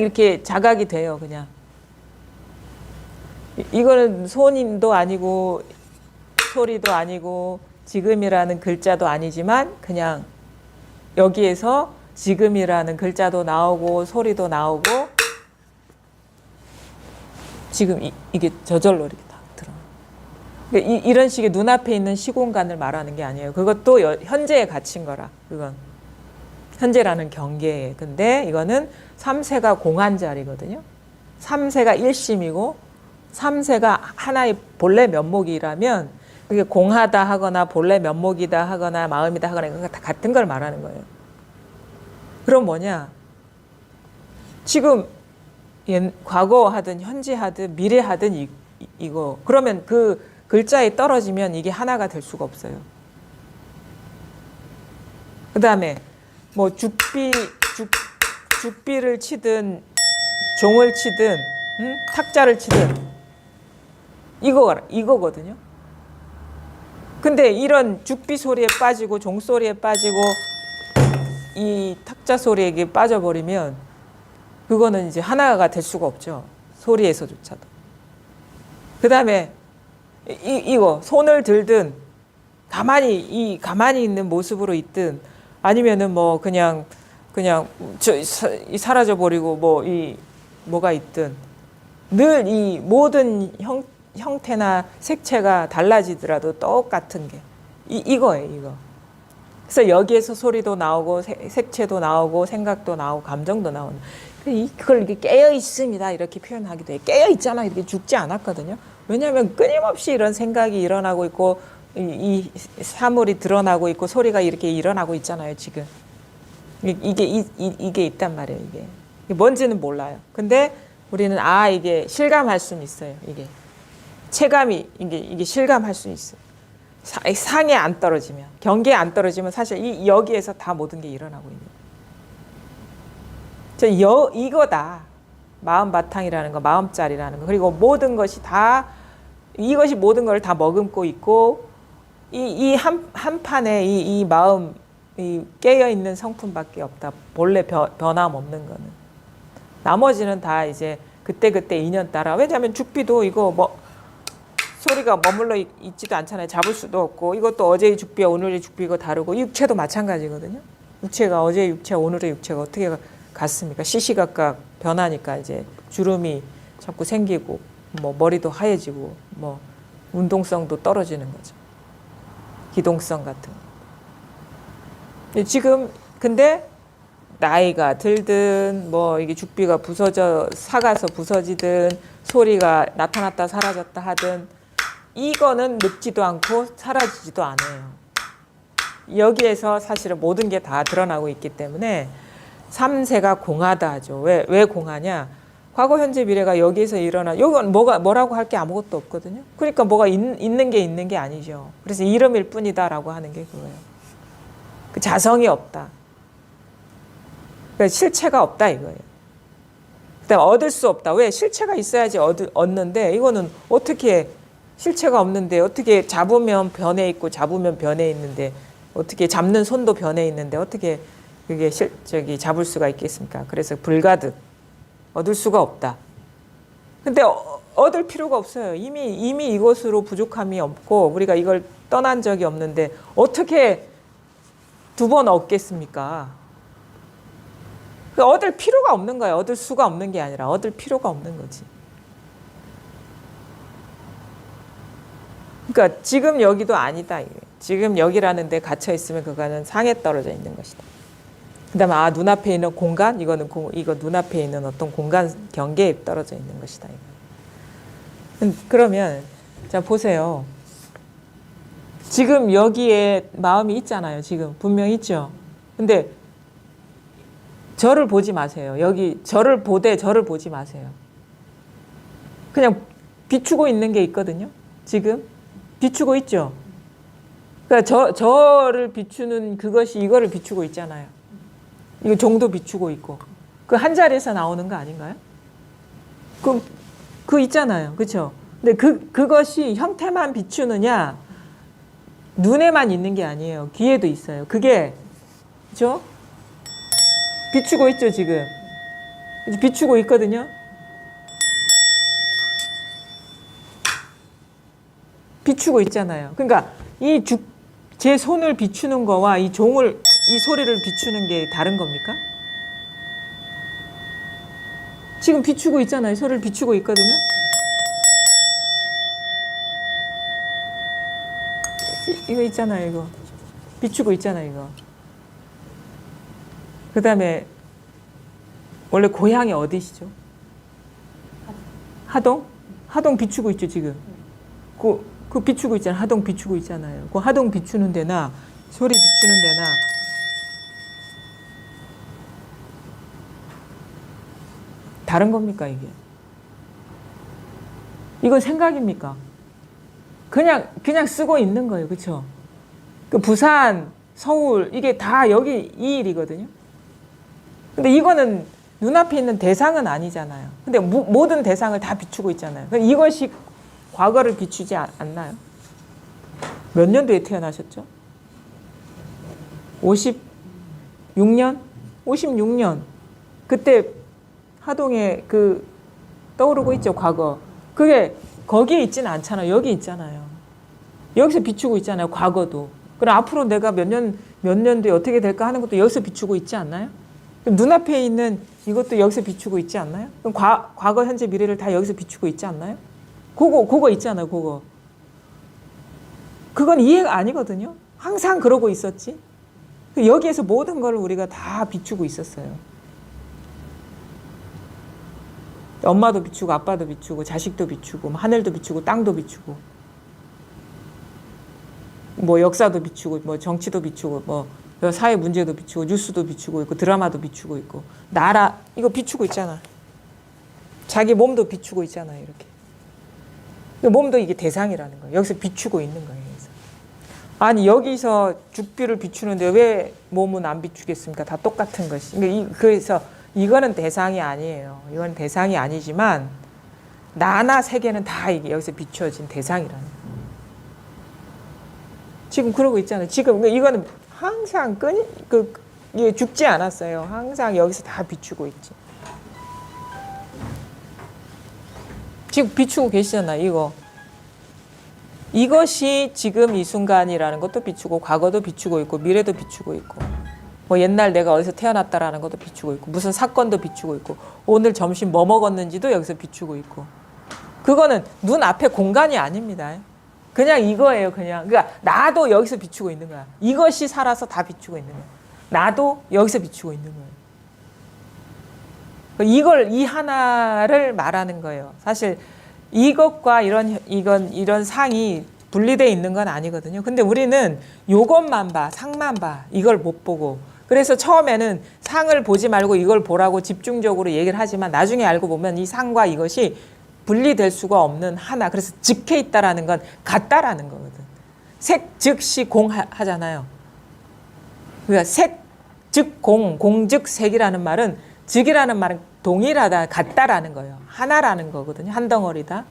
이렇게 자각이 돼요. 그냥 이거는 손도 아니고 소리도 아니고 지금이라는 글자도 아니지만 그냥 여기에서 지금이라는 글자도 나오고 소리도 나오고 지금 이게 저절로 이렇게 다 들어. 그러니까 이런 식의 눈앞에 있는 시공간을 말하는 게 아니에요. 그것도 현재에 갇힌 거라. 그건 현재라는 경계에. 근데 이거는 3세가 공한 자리거든요. 3세가 일심이고 3세가 하나의 본래 면목이라면 그게 공하다 하거나 본래 면목이다 하거나 마음이다 하거나 이거 다 같은 걸 말하는 거예요. 그럼 뭐냐? 지금 과거 하든 현재 하든 미래 하든 이거 그러면 그 글자에 떨어지면 이게 하나가 될 수가 없어요. 그 다음에 뭐 죽비를 치든 종을 치든 탁자를 치든 이거거든요. 근데 이런 죽비 소리에 빠지고 종 소리에 빠지고 이 탁자 소리에 빠져버리면 그거는 이제 하나가 될 수가 없죠. 소리에서조차도. 그 다음에 이거 손을 들든 가만히 있는 모습으로 있든 아니면은 뭐 그냥 사라져 버리고 뭐가 있든 늘 이 모든 형태나 색채가 달라지더라도 똑같은 게 이거예요. 이거. 그래서 여기에서 소리도 나오고 색채도 나오고 생각도 나오고 감정도 나오는. 그걸 이렇게 깨어 있습니다. 이렇게 표현하기도 해. 깨어 있잖아. 이렇게 죽지 않았거든요. 왜냐하면 끊임없이 이런 생각이 일어나고 있고 이 사물이 드러나고 있고 소리가 이렇게 일어나고 있잖아요. 지금 이게 있단 말이에요. 이게 뭔지는 몰라요. 근데 우리는 이게 실감할 수는 있어요. 이게 체감이 이게 실감할 수 있어요. 상에 안 떨어지면 경계에 안 떨어지면 사실 여기에서 다 모든 게 일어나고 있는 거예요. 이거다. 마음 바탕이라는 거, 마음자리라는 거. 그리고 모든 것이 이것이 모든 걸 다 머금고 있고 이 한 판에 이 마음 깨어 있는 성품밖에 없다. 본래 변함 없는 거는. 나머지는 다 이제 그때 인연 따라. 왜냐하면 죽비도 이거 소리가 머물러 있지도 않잖아요. 잡을 수도 없고 이것도 어제의 죽비와 오늘의 죽비가 다르고 육체도 마찬가지거든요. 육체가 어제의 육체, 오늘의 육체가 어떻게 같습니까? 시시각각 변하니까 이제 주름이 자꾸 생기고 머리도 하얘지고 운동성도 떨어지는 거죠. 기동성 같은 거. 지금 근데 나이가 들든 이게 죽비가 사가서 부서지든 소리가 나타났다 사라졌다 하든 이거는 늙지도 않고 사라지지도 않아요. 여기에서 사실은 모든 게 다 드러나고 있기 때문에 3세가 공하다 하죠. 왜 공하냐? 과거, 현재, 미래가 여기에서 이건 뭐라고 할 게 아무것도 없거든요. 그러니까 뭐가 있는 게 아니죠. 그래서 이름일 뿐이다라고 하는 게 그거예요. 그 자성이 없다. 그러니까 실체가 없다 이거예요. 그다음에 얻을 수 없다. 왜? 실체가 있어야지 얻는데 이거는 어떻게 실체가 없는데 어떻게 잡으면 변해 있고 잡으면 변해 있는데 어떻게 잡는 손도 변해 있는데 어떻게 그게 잡을 수가 있겠습니까? 그래서 불가득 얻을 수가 없다. 근데 얻을 필요가 없어요. 이미 이것으로 부족함이 없고 우리가 이걸 떠난 적이 없는데 어떻게 두 번 얻겠습니까? 얻을 필요가 없는 거예요. 얻을 수가 없는 게 아니라 얻을 필요가 없는 거지. 그러니까 지금 여기도 아니다. 지금 여기라는 데 갇혀 있으면 그거는 상에 떨어져 있는 것이다. 그다음에 눈앞에 있는 공간 이거 눈앞에 있는 어떤 공간 경계에 떨어져 있는 것이다. 그러면 자 보세요. 지금 여기에 마음이 있잖아요. 지금 분명 있죠. 근데 저를 보지 마세요. 여기 저를 보지 마세요. 그냥 비추고 있는 게 있거든요. 지금 비추고 있죠. 그러니까 저를 비추는 그것이 이거를 비추고 있잖아요. 이거 종도 비추고 있고. 그 한 자리에서 나오는 거 아닌가요? 그 있잖아요. 그렇죠? 근데 그것이 형태만 비추느냐? 눈에만 있는 게 아니에요. 귀에도 있어요. 그게 그렇죠? 비추고 있죠, 지금. 비추고 있거든요. 비추고 있잖아요. 그러니까 제 손을 비추는 거와 이 소리를 비추는 게 다른 겁니까? 지금 비추고 있잖아요. 소리를 비추고 있거든요. 이거 있잖아요, 이거. 비추고 있잖아요, 이거. 그 다음에, 원래 고향이 어디시죠? 하동? 하동 비추고 있죠, 지금. 그 비추고 있잖아요. 하동 비추고 있잖아요. 그 하동 비추는 데나, 소리 비추는 데나, 다른 겁니까, 이게? 이건 생각입니까? 그냥 쓰고 있는 거예요. 그렇죠? 그 부산, 서울 이게 다 여기 이 일이거든요. 근데 이거는 눈앞에 있는 대상은 아니잖아요. 근데 모든 대상을 다 비추고 있잖아요. 이것이 과거를 비추지 않나요? 몇 년도에 태어나셨죠? 56년? 56년. 그때 하동에 떠오르고 있죠, 과거. 그게 거기에 있지는 않잖아요. 여기 있잖아요. 여기서 비추고 있잖아요, 과거도. 그럼 앞으로 내가 몇 년도에 어떻게 될까 하는 것도 여기서 비추고 있지 않나요? 그럼 눈앞에 있는 이것도 여기서 비추고 있지 않나요? 그럼 과거, 현재, 미래를 다 여기서 비추고 있지 않나요? 그거 있잖아요, 그거. 그건 이해가 아니거든요. 항상 그러고 있었지. 여기에서 모든 걸 우리가 다 비추고 있었어요. 엄마도 비추고 아빠도 비추고 자식도 비추고 하늘도 비추고 땅도 비추고 뭐 역사도 비추고 뭐 정치도 비추고 뭐 사회 문제도 비추고 뉴스도 비추고 있고 드라마도 비추고 있고 나라 이거 비추고 있잖아. 자기 몸도 비추고 있잖아요. 이렇게. 몸도 이게 대상이라는 거예요. 여기서 비추고 있는 거예요. 그래서. 아니 여기서 죽비를 비추는데 왜 몸은 안 비추겠습니까? 다 똑같은 것이. 그래서 이거는 대상이 아니에요. 이건 대상이 아니지만 나나 세계는 다 이게 여기서 비추어진 대상이라는 거예요. 지금 그러고 있잖아요. 지금 이거는 항상 죽지 않았어요. 항상 여기서 다 비추고 있지. 지금 비추고 계시잖아요. 이거. 이것이 지금 이 순간이라는 것도 비추고 과거도 비추고 있고 미래도 비추고 있고 뭐 옛날 내가 어디서 태어났다라는 것도 비추고 있고 무슨 사건도 비추고 있고 오늘 점심 뭐 먹었는지도 여기서 비추고 있고 그거는 눈앞에 공간이 아닙니다. 그냥 이거예요. 그러니까 나도 여기서 비추고 있는 거야. 이것이 살아서 다 비추고 있는 거야. 나도 여기서 비추고 있는 거예요. 이 하나를 말하는 거예요. 사실 이것과 이런 상이 분리되어 있는 건 아니거든요. 근데 우리는 요것만 봐, 상만 봐. 이걸 못 보고. 그래서 처음에는 상을 보지 말고 이걸 보라고 집중적으로 얘기를 하지만 나중에 알고 보면 이 상과 이것이 분리될 수가 없는 하나. 그래서 즉해 있다라는 건 같다라는 거거든. 색, 즉시 공 하잖아요. 그러니까 색, 즉 공, 공, 즉 색이라는 말은 즉이라는 말은 동일하다, 같다라는 거예요. 하나라는 거거든요. 한 덩어리다.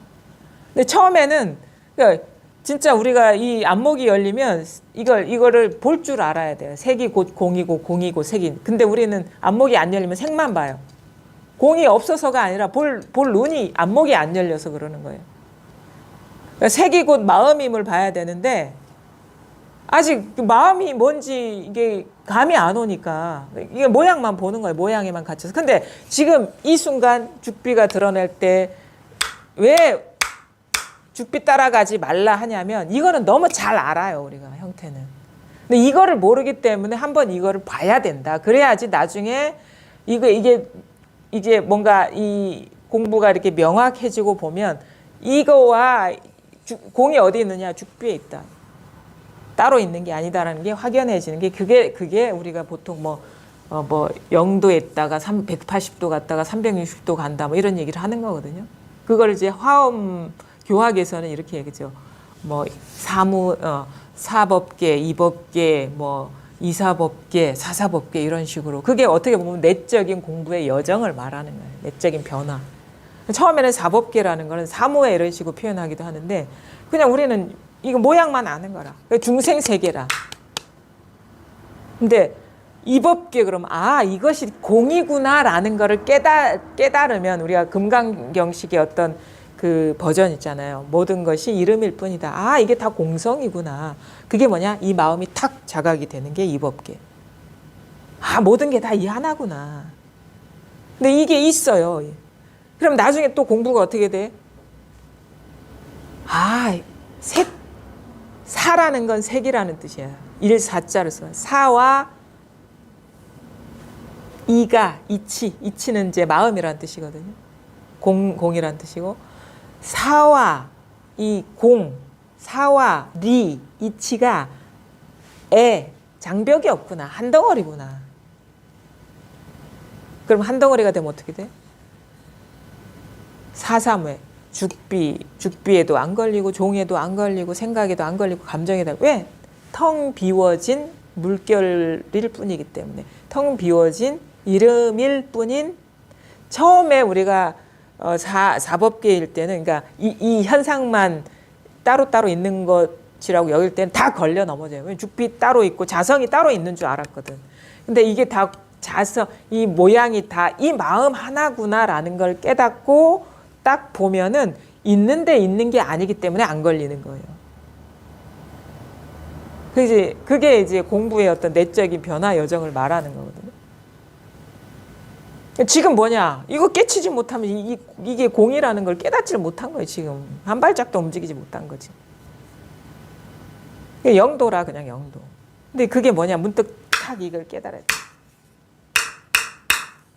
근데 처음에는 그러니까 진짜 우리가 이 안목이 열리면 이거를 볼 줄 알아야 돼요. 색이 곧 공이고 공이고 색이. 근데 우리는 안목이 안 열리면 색만 봐요. 공이 없어서가 아니라 볼 눈이 안목이 안 열려서 그러는 거예요. 그러니까 색이 곧 마음임을 봐야 되는데 아직 마음이 뭔지 이게 감이 안 오니까 이게 모양만 보는 거예요. 모양에만 갇혀서. 근데 지금 이 순간 죽비가 드러낼 때 왜 죽비 따라가지 말라 하냐면 이거는 너무 잘 알아요. 우리가 형태는. 근데 이거를 모르기 때문에 한번 이거를 봐야 된다. 그래야지 나중에 이게 뭔가 이 공부가 이렇게 명확해지고 보면 이거와 공이 어디 있느냐 죽비에 있다. 따로 있는 게 아니다라는 게 확연해지는 게 그게 우리가 보통 뭐 0도에 있다가 180도 갔다가 360도 간다 뭐 이런 얘기를 하는 거거든요. 그걸 이제 화엄 교학에서는 이렇게 얘기죠. 뭐 사법계, 이법계, 뭐 이사법계, 사사법계 이런 식으로 그게 어떻게 보면 내적인 공부의 여정을 말하는 거예요. 내적인 변화. 처음에는 사법계라는 거는 사무회 이런 식으로 표현하기도 하는데 그냥 우리는 이거 모양만 아는 거라. 중생세계라. 근데 이법계 그러면 이것이 공이구나라는 거를 깨달으면 우리가 금강경식의 어떤 그 버전 있잖아요. 모든 것이 이름일 뿐이다. 이게 다 공성이구나. 그게 뭐냐? 이 마음이 탁 자각이 되는 게 이법계. 모든 게 다 이 하나구나. 근데 이게 있어요. 그럼 나중에 또 공부가 어떻게 돼? 사라는 건 색이라는 뜻이야. 일사자를 써. 사와 이가 이치는 이제 마음이라는 뜻이거든요. 공이라는 뜻이고 사와 이 사와 이치가 장벽이 없구나. 한 덩어리구나. 그럼 한 덩어리가 되면 어떻게 돼? 사사무에 죽비에도 안 걸리고 종에도 안 걸리고 생각에도 안 걸리고 감정에도 왜? 텅 비워진 물결일 뿐이기 때문에 텅 비워진 이름일 뿐인 처음에 우리가 사법계일 때는 그러니까 이 현상만 따로따로 있는 것이라고 여길 때는 다 걸려 넘어져요. 죽비 따로 있고 자성이 따로 있는 줄 알았거든. 근데 이게 다 이 모양이 다 이 마음 하나구나라는 걸 깨닫고 딱 보면은 있는데 있는 게 아니기 때문에 안 걸리는 거예요. 그게 이제 공부의 어떤 내적인 변화 여정을 말하는 거거든요. 지금 뭐냐? 이거 깨치지 못하면 이게 공이라는 걸 깨닫지를 못한 거예요. 지금 한 발짝도 움직이지 못한 거지. 영도라 그냥 영도. 근데 그게 뭐냐? 문득 탁 이걸 깨달아야 돼.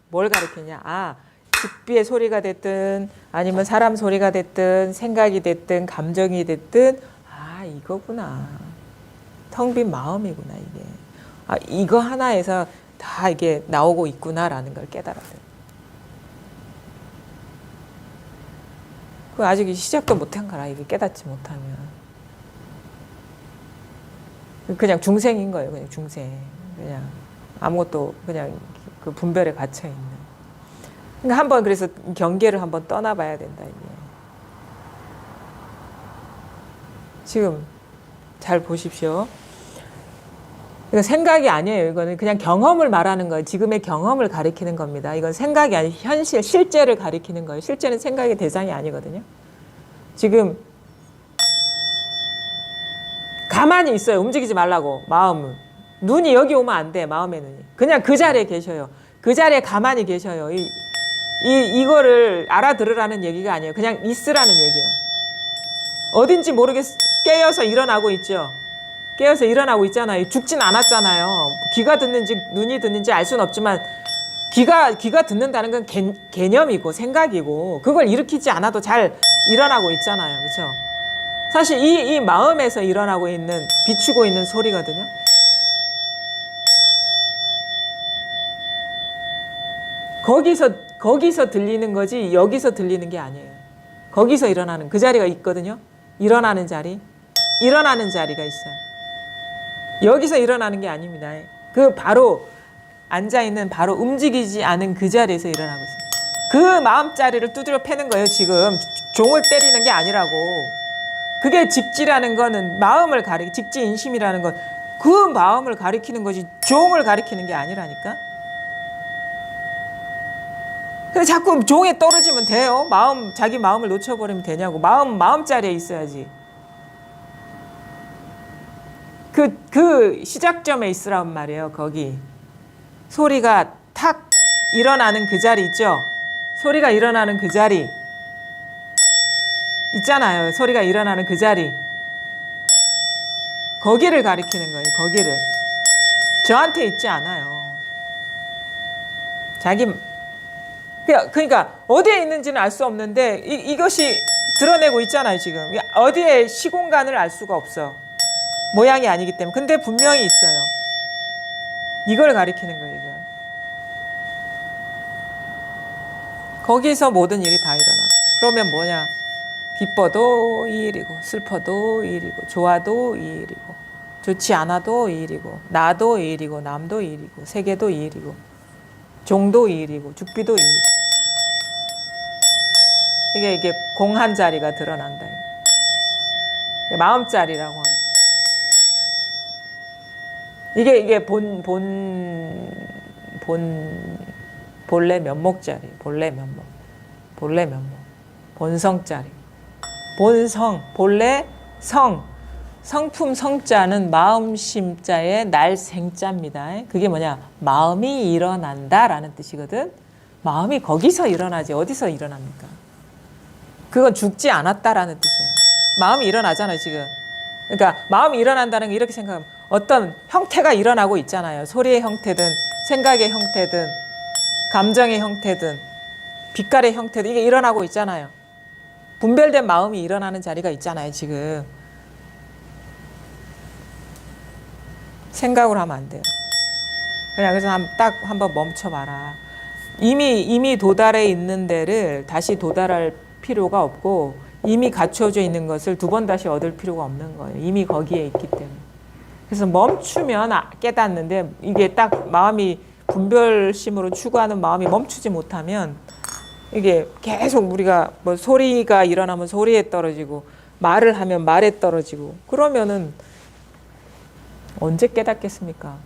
뭘 가르치냐? 죽비의 소리가 됐든 아니면 사람 소리가 됐든 생각이 됐든 감정이 됐든 이거구나. 텅 빈 마음이구나 이게. 이거 하나에서 다 이게 나오고 있구나라는 걸 깨달아야 돼. 그 아직 시작도 못한 거라 이게 깨닫지 못하면. 그냥 중생인 거예요. 그냥 중생. 그냥 아무것도 그냥 그 분별에 갇혀 있는. 그러니까 한번 그래서 경계를 한번 떠나봐야 된다 이게. 지금 잘 보십시오. 이거 생각이 아니에요. 이거는 그냥 경험을 말하는 거예요. 지금의 경험을 가리키는 겁니다. 이건 생각이 아니고 현실, 실제를 가리키는 거예요. 실제는 생각의 대상이 아니거든요. 지금 가만히 있어요. 움직이지 말라고. 마음은. 눈이 여기 오면 안 돼. 마음의 눈이. 그냥 그 자리에 계셔요. 그 자리에 가만히 계셔요. 이거를 알아들으라는 얘기가 아니에요. 그냥 있으라는 얘기예요. 어딘지 모르게 깨어서 일어나고 있죠. 깨어서 일어나고 있잖아요. 죽진 않았잖아요. 귀가 듣는지 눈이 듣는지 알 수는 없지만 귀가 듣는다는 건 개념이고 생각이고 그걸 일으키지 않아도 잘 일어나고 있잖아요. 그렇죠? 사실 이 마음에서 일어나고 있는 비추고 있는 소리거든요. 거기서 들리는 거지 여기서 들리는 게 아니에요. 거기서 일어나는 그 자리가 있거든요. 일어나는 자리가 있어요. 여기서 일어나는 게 아닙니다. 그 바로 앉아있는 바로 움직이지 않은 그 자리에서 일어나고 있어요. 그 마음자리를 두드려 패는 거예요. 지금 종을 때리는 게 아니라고. 그게 직지라는 거는 마음을 직지인심이라는 건 그 마음을 가리키는 거지 종을 가리키는 게 아니라니까. 그래서 자꾸 종에 떨어지면 돼요. 자기 마음을 놓쳐버리면 되냐고. 마음자리에 있어야지. 그 시작점에 있으란 말이에요. 거기 소리가 탁 일어나는 그 자리 있죠. 소리가 일어나는 그 자리 있잖아요. 소리가 일어나는 그 자리. 거기를 가리키는 거예요. 거기를. 저한테 있지 않아요. 그러니까 어디에 있는지는 알 수 없는데 이것이 드러내고 있잖아요. 지금 어디에 시공간을 알 수가 없어. 모양이 아니기 때문에. 근데 분명히 있어요. 이걸 가리키는 거예요. 이걸. 거기서 모든 일이 다 일어나. 그러면 뭐냐? 기뻐도 이 일이고 슬퍼도 이 일이고 좋아도 이 일이고 좋지 않아도 이 일이고 나도 이 일이고 남도 이 일이고 세계도 이 일이고 종도 이 일이고 죽비도 이 일. 이게 공한 자리가 드러난다. 마음자리라고 하는. 이게 본래 면목자리, 본래 면목, 본성자리, 본성, 본래 성, 성품 성자는 마음심자의 날생자입니다. 그게 뭐냐? 마음이 일어난다라는 뜻이거든. 마음이 거기서 일어나지 어디서 일어납니까? 그건 죽지 않았다라는 뜻이에요. 마음이 일어나잖아요, 지금. 그러니까 마음이 일어난다는 게 이렇게 생각하면 어떤 형태가 일어나고 있잖아요. 소리의 형태든 생각의 형태든 감정의 형태든 빛깔의 형태든 이게 일어나고 있잖아요. 분별된 마음이 일어나는 자리가 있잖아요, 지금. 생각으로 하면 안 돼요. 그냥 그래서 딱 한번 멈춰봐라. 이미 도달해 있는 데를 다시 도달할 필요가 없고 이미 갖춰져 있는 것을 두 번 다시 얻을 필요가 없는 거예요. 이미 거기에 있기 때문에. 그래서 멈추면 깨닫는데 이게 딱 마음이 분별심으로 추구하는 마음이 멈추지 못하면 이게 계속 우리가 뭐 소리가 일어나면 소리에 떨어지고 말을 하면 말에 떨어지고 그러면은 언제 깨닫겠습니까?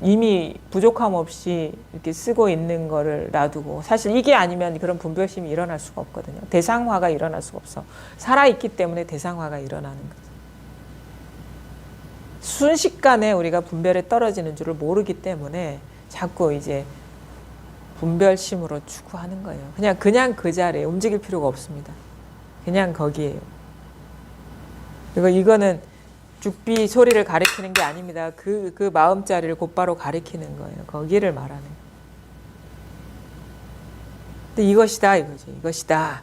이미 부족함 없이 이렇게 쓰고 있는 거를 놔두고 사실 이게 아니면 그런 분별심이 일어날 수가 없거든요. 대상화가 일어날 수가 없어. 살아있기 때문에 대상화가 일어나는 거죠. 순식간에 우리가 분별에 떨어지는 줄을 모르기 때문에 자꾸 이제 분별심으로 추구하는 거예요. 그냥 그 자리에 움직일 필요가 없습니다. 그냥 거기에요. 그리고 이거는 죽비 소리를 가리키는 게 아닙니다. 그 마음자리를 곧바로 가리키는 거예요. 거기를 말하는. 근데 이것이다 이거지. 이것이다.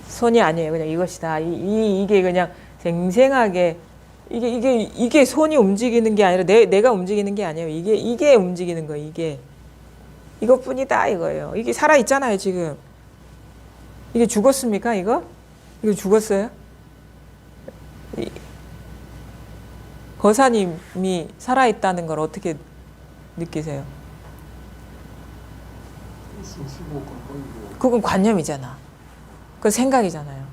손이 아니에요. 그냥 이것이다. 이게 그냥 생생하게 이게 손이 움직이는 게 아니라 내가 움직이는 게 아니에요. 이게 움직이는 거예요. 이것뿐이다 이거예요. 이게 살아 있잖아요, 지금. 이게 죽었습니까, 이거 죽었어요? 거사님이 살아있다는 걸 어떻게 느끼세요? 그건 관념이잖아. 그건 생각이잖아요.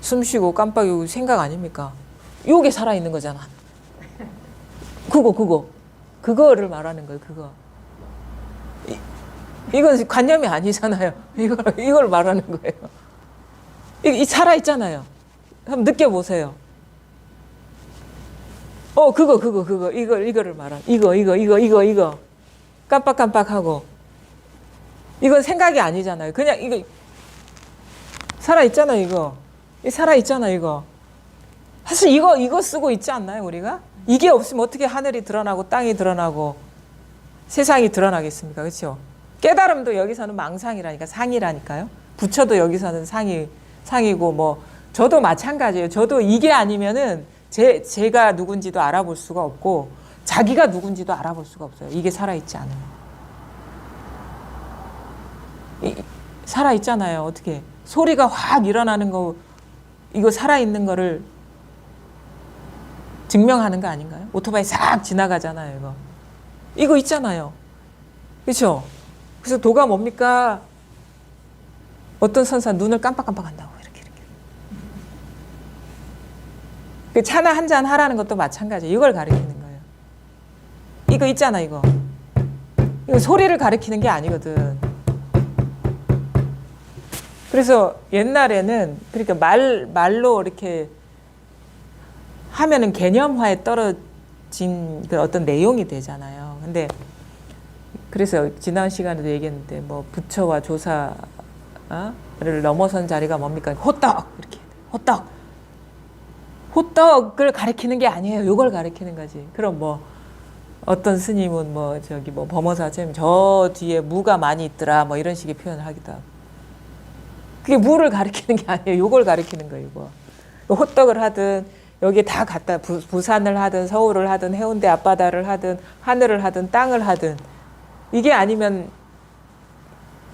숨 쉬고 깜빡이고 생각 아닙니까? 요게 살아있는 거잖아. 그거를 말하는 거예요. 이건 관념이 아니잖아요. 이걸 말하는 거예요. 이 살아있잖아요. 한번 느껴보세요. 이거를 말하는 이거 깜빡깜빡하고 이건 생각이 아니잖아요. 그냥 이거 살아있잖아요. 이거 살아있잖아요. 이거 사실 이거 쓰고 있지 않나요, 우리가? 이게 없으면 어떻게 하늘이 드러나고 땅이 드러나고 세상이 드러나겠습니까? 그렇죠? 깨달음도 여기서는 망상이라니까, 상이라니까요. 부처도 여기서는 상이고 뭐 저도 마찬가지예요. 저도 이게 아니면은 제가 누군지도 알아볼 수가 없고 자기가 누군지도 알아볼 수가 없어요. 이게 살아있지 않으면. 살아있잖아요. 어떻게 소리가 확 일어나는 거 이거 살아있는 거를 증명하는 거 아닌가요? 오토바이 싹 지나가잖아요. 이거 있잖아요. 그렇죠? 그래서 도가 뭡니까? 어떤 선사 눈을 깜빡깜빡한다고 이렇게. 그 차나 한 잔 하라는 것도 마찬가지예요. 이걸 가리키는 거예요. 이거 있잖아, 이거 소리를 가리키는 게 아니거든. 그래서 옛날에는 그러니까 말로 이렇게 하면은 개념화에 떨어진 그 어떤 내용이 되잖아요. 근데 그래서 지난 시간에도 얘기했는데 뭐 부처와 조사를 넘어선 자리가 뭡니까? 호떡 이렇게 호떡을 가리키는 게 아니에요. 이걸 가리키는 거지. 그럼 뭐 어떤 스님은 뭐 범어사처럼 저 뒤에 무가 많이 있더라 뭐 이런 식의 표현을 하기도 하고. 그게 무를 가리키는 게 아니에요. 이걸 가리키는 거예요. 이거. 호떡을 하든 여기 다 갖다 부산을 하든 서울을 하든 해운대 앞바다를 하든 하늘을 하든 땅을 하든 이게 아니면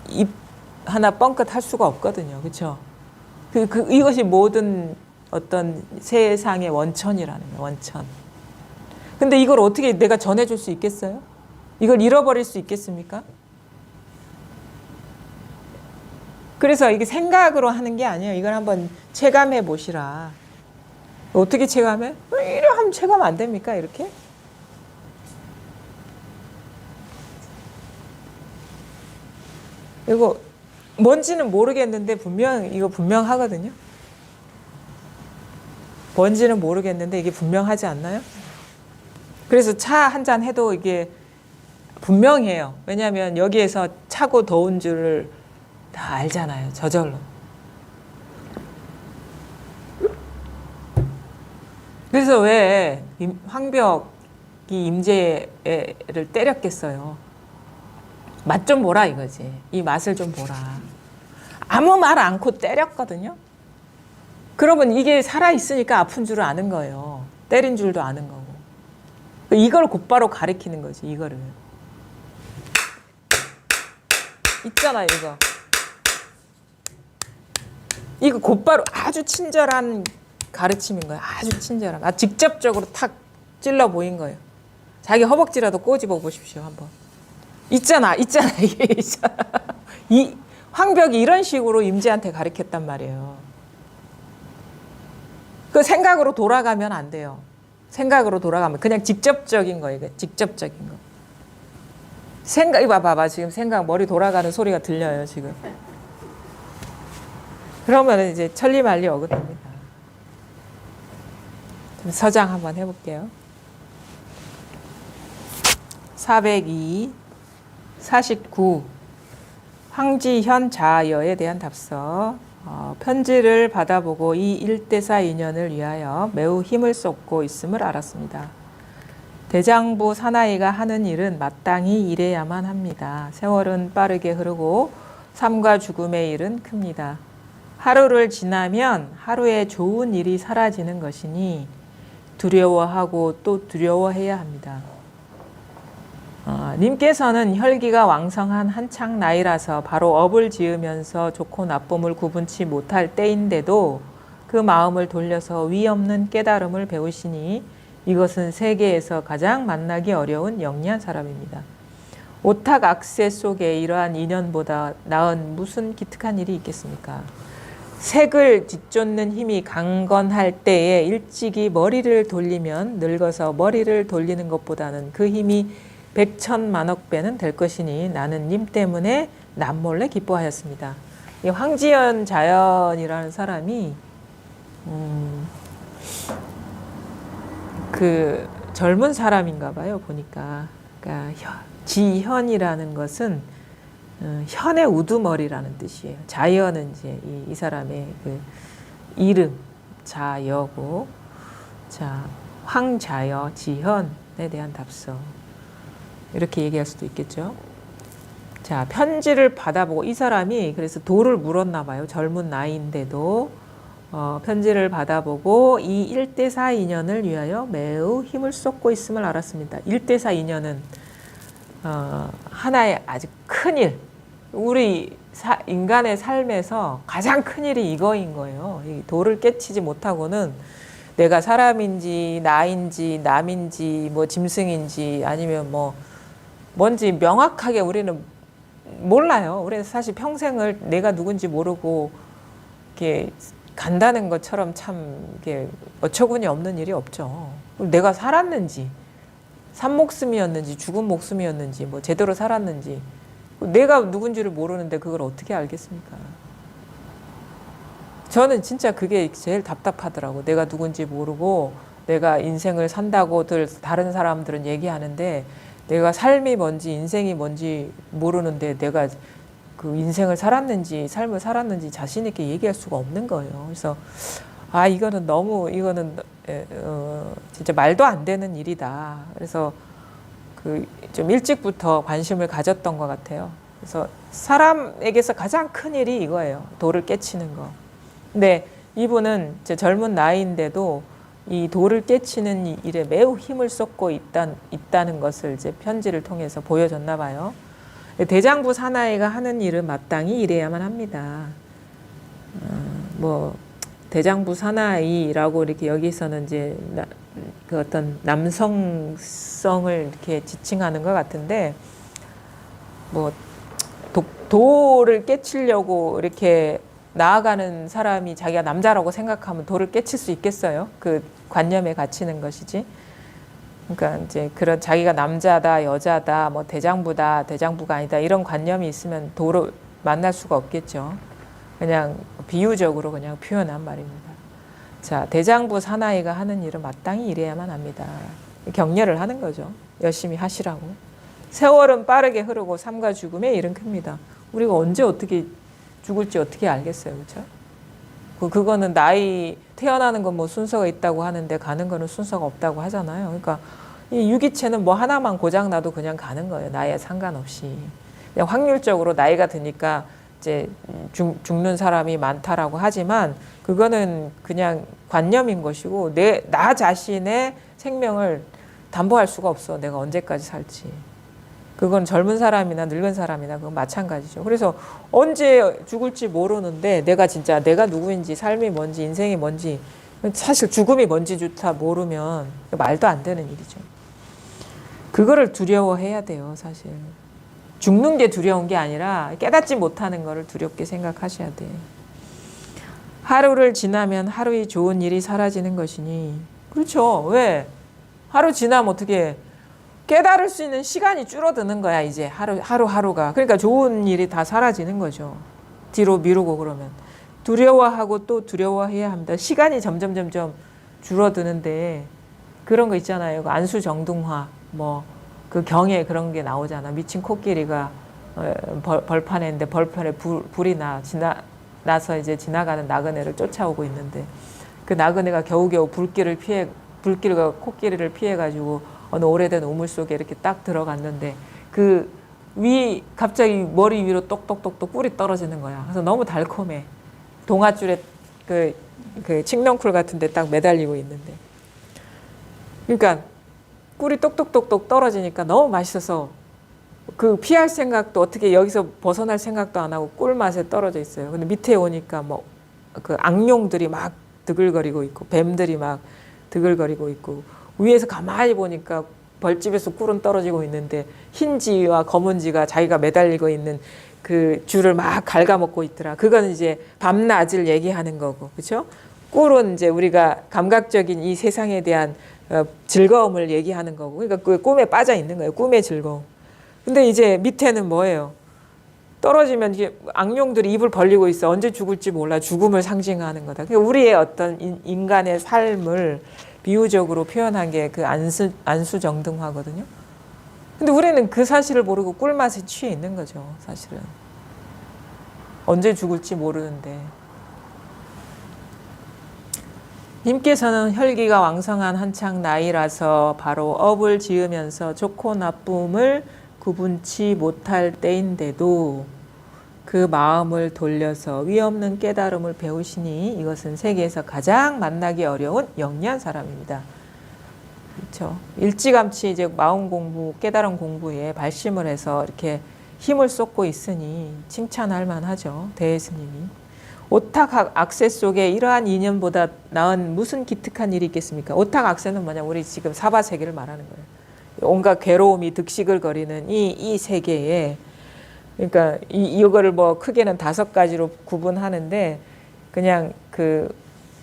입 하나 뻥끗 할 수가 없거든요. 그렇죠? 이것이 모든 어떤 세상의 원천이라는 거예요. 원천. 근데 이걸 어떻게 내가 전해줄 수 있겠어요? 이걸 잃어버릴 수 있겠습니까? 그래서 이게 생각으로 하는 게 아니에요. 이걸 한번 체감해 보시라. 어떻게 체감해? 이래 하면 체감 안 됩니까? 이렇게? 이거 뭔지는 모르겠는데 이거 분명하거든요. 뭔지는 모르겠는데 이게 분명하지 않나요? 그래서 차 한 잔 해도 이게 분명해요. 왜냐하면 여기에서 차고 더운 줄을 다 알잖아요. 저절로. 그래서 왜 황벽이 임재를 때렸겠어요. 맛 좀 보라 이거지. 이 맛을 좀 보라. 아무 말 않고 때렸거든요. 그러면 이게 살아있으니까 아픈 줄을 아는 거예요. 때린 줄도 아는 거고. 이걸 곧바로 가리키는 거지, 이거를. 있잖아, 이거. 이거 곧바로 아주 친절한 가르침인 거예요. 아주 친절한. 직접적으로 탁 찔러 보인 거예요. 자기 허벅지라도 꼬집어 보십시오, 한번. 있잖아, 이게 있잖아. 이 황벽이 이런 식으로 임재한테 가르쳤단 말이에요. 그 생각으로 돌아가면 안 돼요. 생각으로 돌아가면 그냥 직접적인 거예요. 직접적인 거. 이거 봐봐. 지금 머리 돌아가는 소리가 들려요, 지금. 그러면 이제 천리말리 어긋납니다. 서장 한번 해볼게요. 402, 49. 황지현 자여에 대한 답서. 편지를 받아보고 이 일대사 인연을 위하여 매우 힘을 쏟고 있음을 알았습니다. 대장부 사나이가 하는 일은 마땅히 이래야만 합니다. 세월은 빠르게 흐르고 삶과 죽음의 일은 큽니다. 하루를 지나면 하루에 좋은 일이 사라지는 것이니 두려워하고 또 두려워해야 합니다. 님께서는 혈기가 왕성한 한창 나이라서 바로 업을 지으면서 좋고 나쁨을 구분치 못할 때인데도 그 마음을 돌려서 위 없는 깨달음을 배우시니 이것은 세계에서 가장 만나기 어려운 영리한 사람입니다. 오탁 악세 속에 이러한 인연보다 나은 무슨 기특한 일이 있겠습니까? 색을 뒤쫓는 힘이 강건할 때에 일찍이 머리를 돌리면 늙어서 머리를 돌리는 것보다는 그 힘이 백천만억 배는 될 것이니 나는 님 때문에 남몰래 기뻐하였습니다. 이 황지연 자연이라는 사람이 그 젊은 사람인가 봐요. 보니까. 그러니까 지현이라는 것은 현의 우두머리라는 뜻이에요. 자연은 이제 이 사람의 그 이름 자여고, 자 황자여 지현에 대한 답서. 이렇게 얘기할 수도 있겠죠. 자, 편지를 받아보고 이 사람이 그래서 도를 물었나 봐요. 젊은 나이인데도 편지를 받아보고 이 일대사 인연을 위하여 매우 힘을 쏟고 있음을 알았습니다. 일대사 인연은 하나의 아주 큰 일, 우리 인간의 삶에서 가장 큰 일이 이거인 거예요. 이 도를 깨치지 못하고는 내가 사람인지 나인지 남인지 뭐 짐승인지 아니면 뭔지 명확하게 우리는 몰라요. 우리는 사실 평생을 내가 누군지 모르고 이렇게 간다는 것처럼 참 이게 어처구니 없는 일이 없죠. 내가 살았는지, 산 목숨이었는지, 죽은 목숨이었는지, 뭐 제대로 살았는지, 내가 누군지를 모르는데 그걸 어떻게 알겠습니까? 저는 진짜 그게 제일 답답하더라고. 내가 누군지 모르고 내가 인생을 산다고들 다른 사람들은 얘기하는데 내가 삶이 뭔지 인생이 뭔지 모르는데 내가 그 인생을 살았는지 삶을 살았는지 자신 있게 얘기할 수가 없는 거예요. 그래서 이거는 진짜 말도 안 되는 일이다. 그래서 좀 일찍부터 관심을 가졌던 것 같아요. 그래서 사람에게서 가장 큰 일이 이거예요. 도를 깨치는 거. 근데 이분은 이제 젊은 나이인데도 이 도를 깨치는 일에 매우 힘을 쏟고 있다는 것을 이제 편지를 통해서 보여줬나 봐요. 대장부 사나이가 하는 일은 마땅히 이래야만 합니다. 뭐 대장부 사나이라고 이렇게 여기서는 이제 그 어떤 남성성을 이렇게 지칭하는 것 같은데, 뭐 도를 깨치려고 이렇게 나아가는 사람이 자기가 남자라고 생각하면 도를 깨칠 수 있겠어요? 그 관념에 갇히는 것이지. 그러니까 이제 그런 자기가 남자다, 여자다, 뭐 대장부다, 대장부가 아니다 이런 관념이 있으면 도를 만날 수가 없겠죠. 그냥 비유적으로 그냥 표현한 말입니다. 자, 대장부 사나이가 하는 일은 마땅히 이래야만 합니다. 격려를 하는 거죠. 열심히 하시라고. 세월은 빠르게 흐르고 삶과 죽음의 일은 큽니다. 우리가 언제 어떻게 죽을지 어떻게 알겠어요, 그렇죠? 그거는 나이 태어나는 건 뭐 순서가 있다고 하는데 가는 거는 순서가 없다고 하잖아요. 그러니까 이 유기체는 뭐 하나만 고장 나도 그냥 가는 거예요. 나이에 상관없이. 그냥 확률적으로 나이가 드니까 이제 죽는 사람이 많다라고 하지만 그거는 그냥 관념인 것이고 나 자신의 생명을 담보할 수가 없어. 내가 언제까지 살지. 그건 젊은 사람이나 늙은 사람이나 그건 마찬가지죠. 그래서 언제 죽을지 모르는데 내가 누구인지 삶이 뭔지 인생이 뭔지 사실 죽음이 뭔지조차 모르면 말도 안 되는 일이죠. 그거를 두려워해야 돼요, 사실. 죽는 게 두려운 게 아니라 깨닫지 못하는 거를 두렵게 생각하셔야 돼. 하루를 지나면 하루의 좋은 일이 사라지는 것이니. 그렇죠. 왜? 하루 지나면 어떻게 깨달을 수 있는 시간이 줄어드는 거야, 이제 하루가. 그러니까 좋은 일이 다 사라지는 거죠. 뒤로 미루고 그러면. 두려워하고 또 두려워해야 합니다. 시간이 점점 줄어드는데 그런 거 있잖아요. 그 안수정등화, 뭐 그 경에 그런 게 나오잖아. 미친 코끼리가 벌판에 있는데 벌판에 불이 나서 이제 지나가는 나그네를 쫓아오고 있는데 그 나그네가 겨우겨우 불길과 코끼리를 피해가지고 어느 오래된 우물 속에 이렇게 딱 들어갔는데 갑자기 머리 위로 똑똑똑똑 꿀이 떨어지는 거야. 그래서 너무 달콤해. 동아줄에 그 칡넝쿨 같은 데 딱 매달리고 있는데. 그러니까 꿀이 똑똑똑똑 떨어지니까 너무 맛있어서 피할 생각도 어떻게 여기서 벗어날 생각도 안 하고 꿀 맛에 떨어져 있어요. 근데 밑에 오니까 뭐 악룡들이 막 드글거리고 있고 뱀들이 막 드글거리고 있고 위에서 가만히 보니까 벌집에서 꿀은 떨어지고 있는데 흰지와 검은지가 자기가 매달리고 있는 그 줄을 막 갉아먹고 있더라. 그건 이제 밤낮을 얘기하는 거고, 그렇죠? 꿀은 이제 우리가 감각적인 이 세상에 대한 즐거움을 얘기하는 거고, 그러니까 그 꿈에 빠져 있는 거예요. 꿈의 즐거움. 근데 이제 밑에는 뭐예요? 떨어지면 이게 악룡들이 입을 벌리고 있어. 언제 죽을지 몰라. 죽음을 상징하는 거다. 그러니까 우리의 어떤 인간의 삶을 비유적으로 표현한 게 그 안수정등화거든요. 근데 우리는 그 사실을 모르고 꿀맛에 취해 있는 거죠, 사실은. 언제 죽을지 모르는데. 님께서는 혈기가 왕성한 한창 나이라서 바로 업을 지으면서 좋고 나쁨을 구분치 못할 때인데도 그 마음을 돌려서 위없는 깨달음을 배우시니 이것은 세계에서 가장 만나기 어려운 영리한 사람입니다. 그렇죠. 일찌감치 이제 마음 공부, 깨달음 공부에 발심을 해서 이렇게 힘을 쏟고 있으니 칭찬할 만하죠. 대스님이. 오탁 악세 속에 이러한 이념보다 나은 무슨 기특한 일이 있겠습니까? 오탁 악세는 뭐냐? 우리 지금 사바세계를 말하는 거예요. 온갖 괴로움이 득식을 거리는 이 세계에, 그러니까 이거를 뭐 크게는 5가지로 구분하는데 그냥 그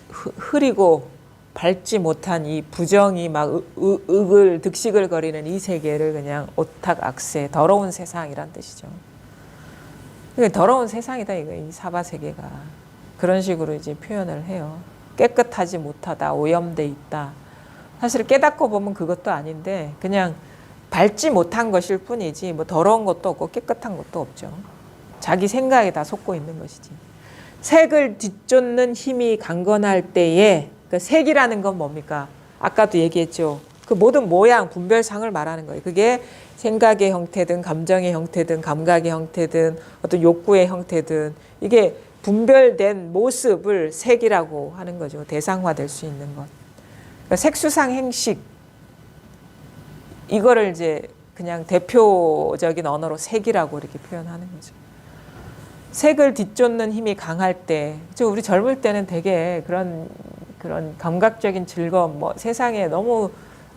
흐리고 밝지 못한 이 부정이 막 득식을 거리는 이 세계를 그냥 오탁 악세, 더러운 세상이란 뜻이죠. 더러운 세상이다, 이거, 이 사바세계가. 그런 식으로 이제 표현을 해요. 깨끗하지 못하다, 오염돼 있다. 사실 깨닫고 보면 그것도 아닌데, 그냥 밝지 못한 것일 뿐이지, 뭐 더러운 것도 없고 깨끗한 것도 없죠. 자기 생각에 다 속고 있는 것이지. 색을 뒤쫓는 힘이 강건할 때에, 그 색이라는 건 뭡니까? 아까도 얘기했죠. 그 모든 모양, 분별상을 말하는 거예요. 그게 생각의 형태든 감정의 형태든 감각의 형태든 어떤 욕구의 형태든 이게 분별된 모습을 색이라고 하는 거죠. 대상화될 수 있는 것. 그러니까 색수상 행식, 이거를 이제 그냥 대표적인 언어로 색이라고 이렇게 표현하는 거죠. 색을 뒤쫓는 힘이 강할 때, 우리 젊을 때는 되게 그런 감각적인 즐거움, 뭐 세상에 너무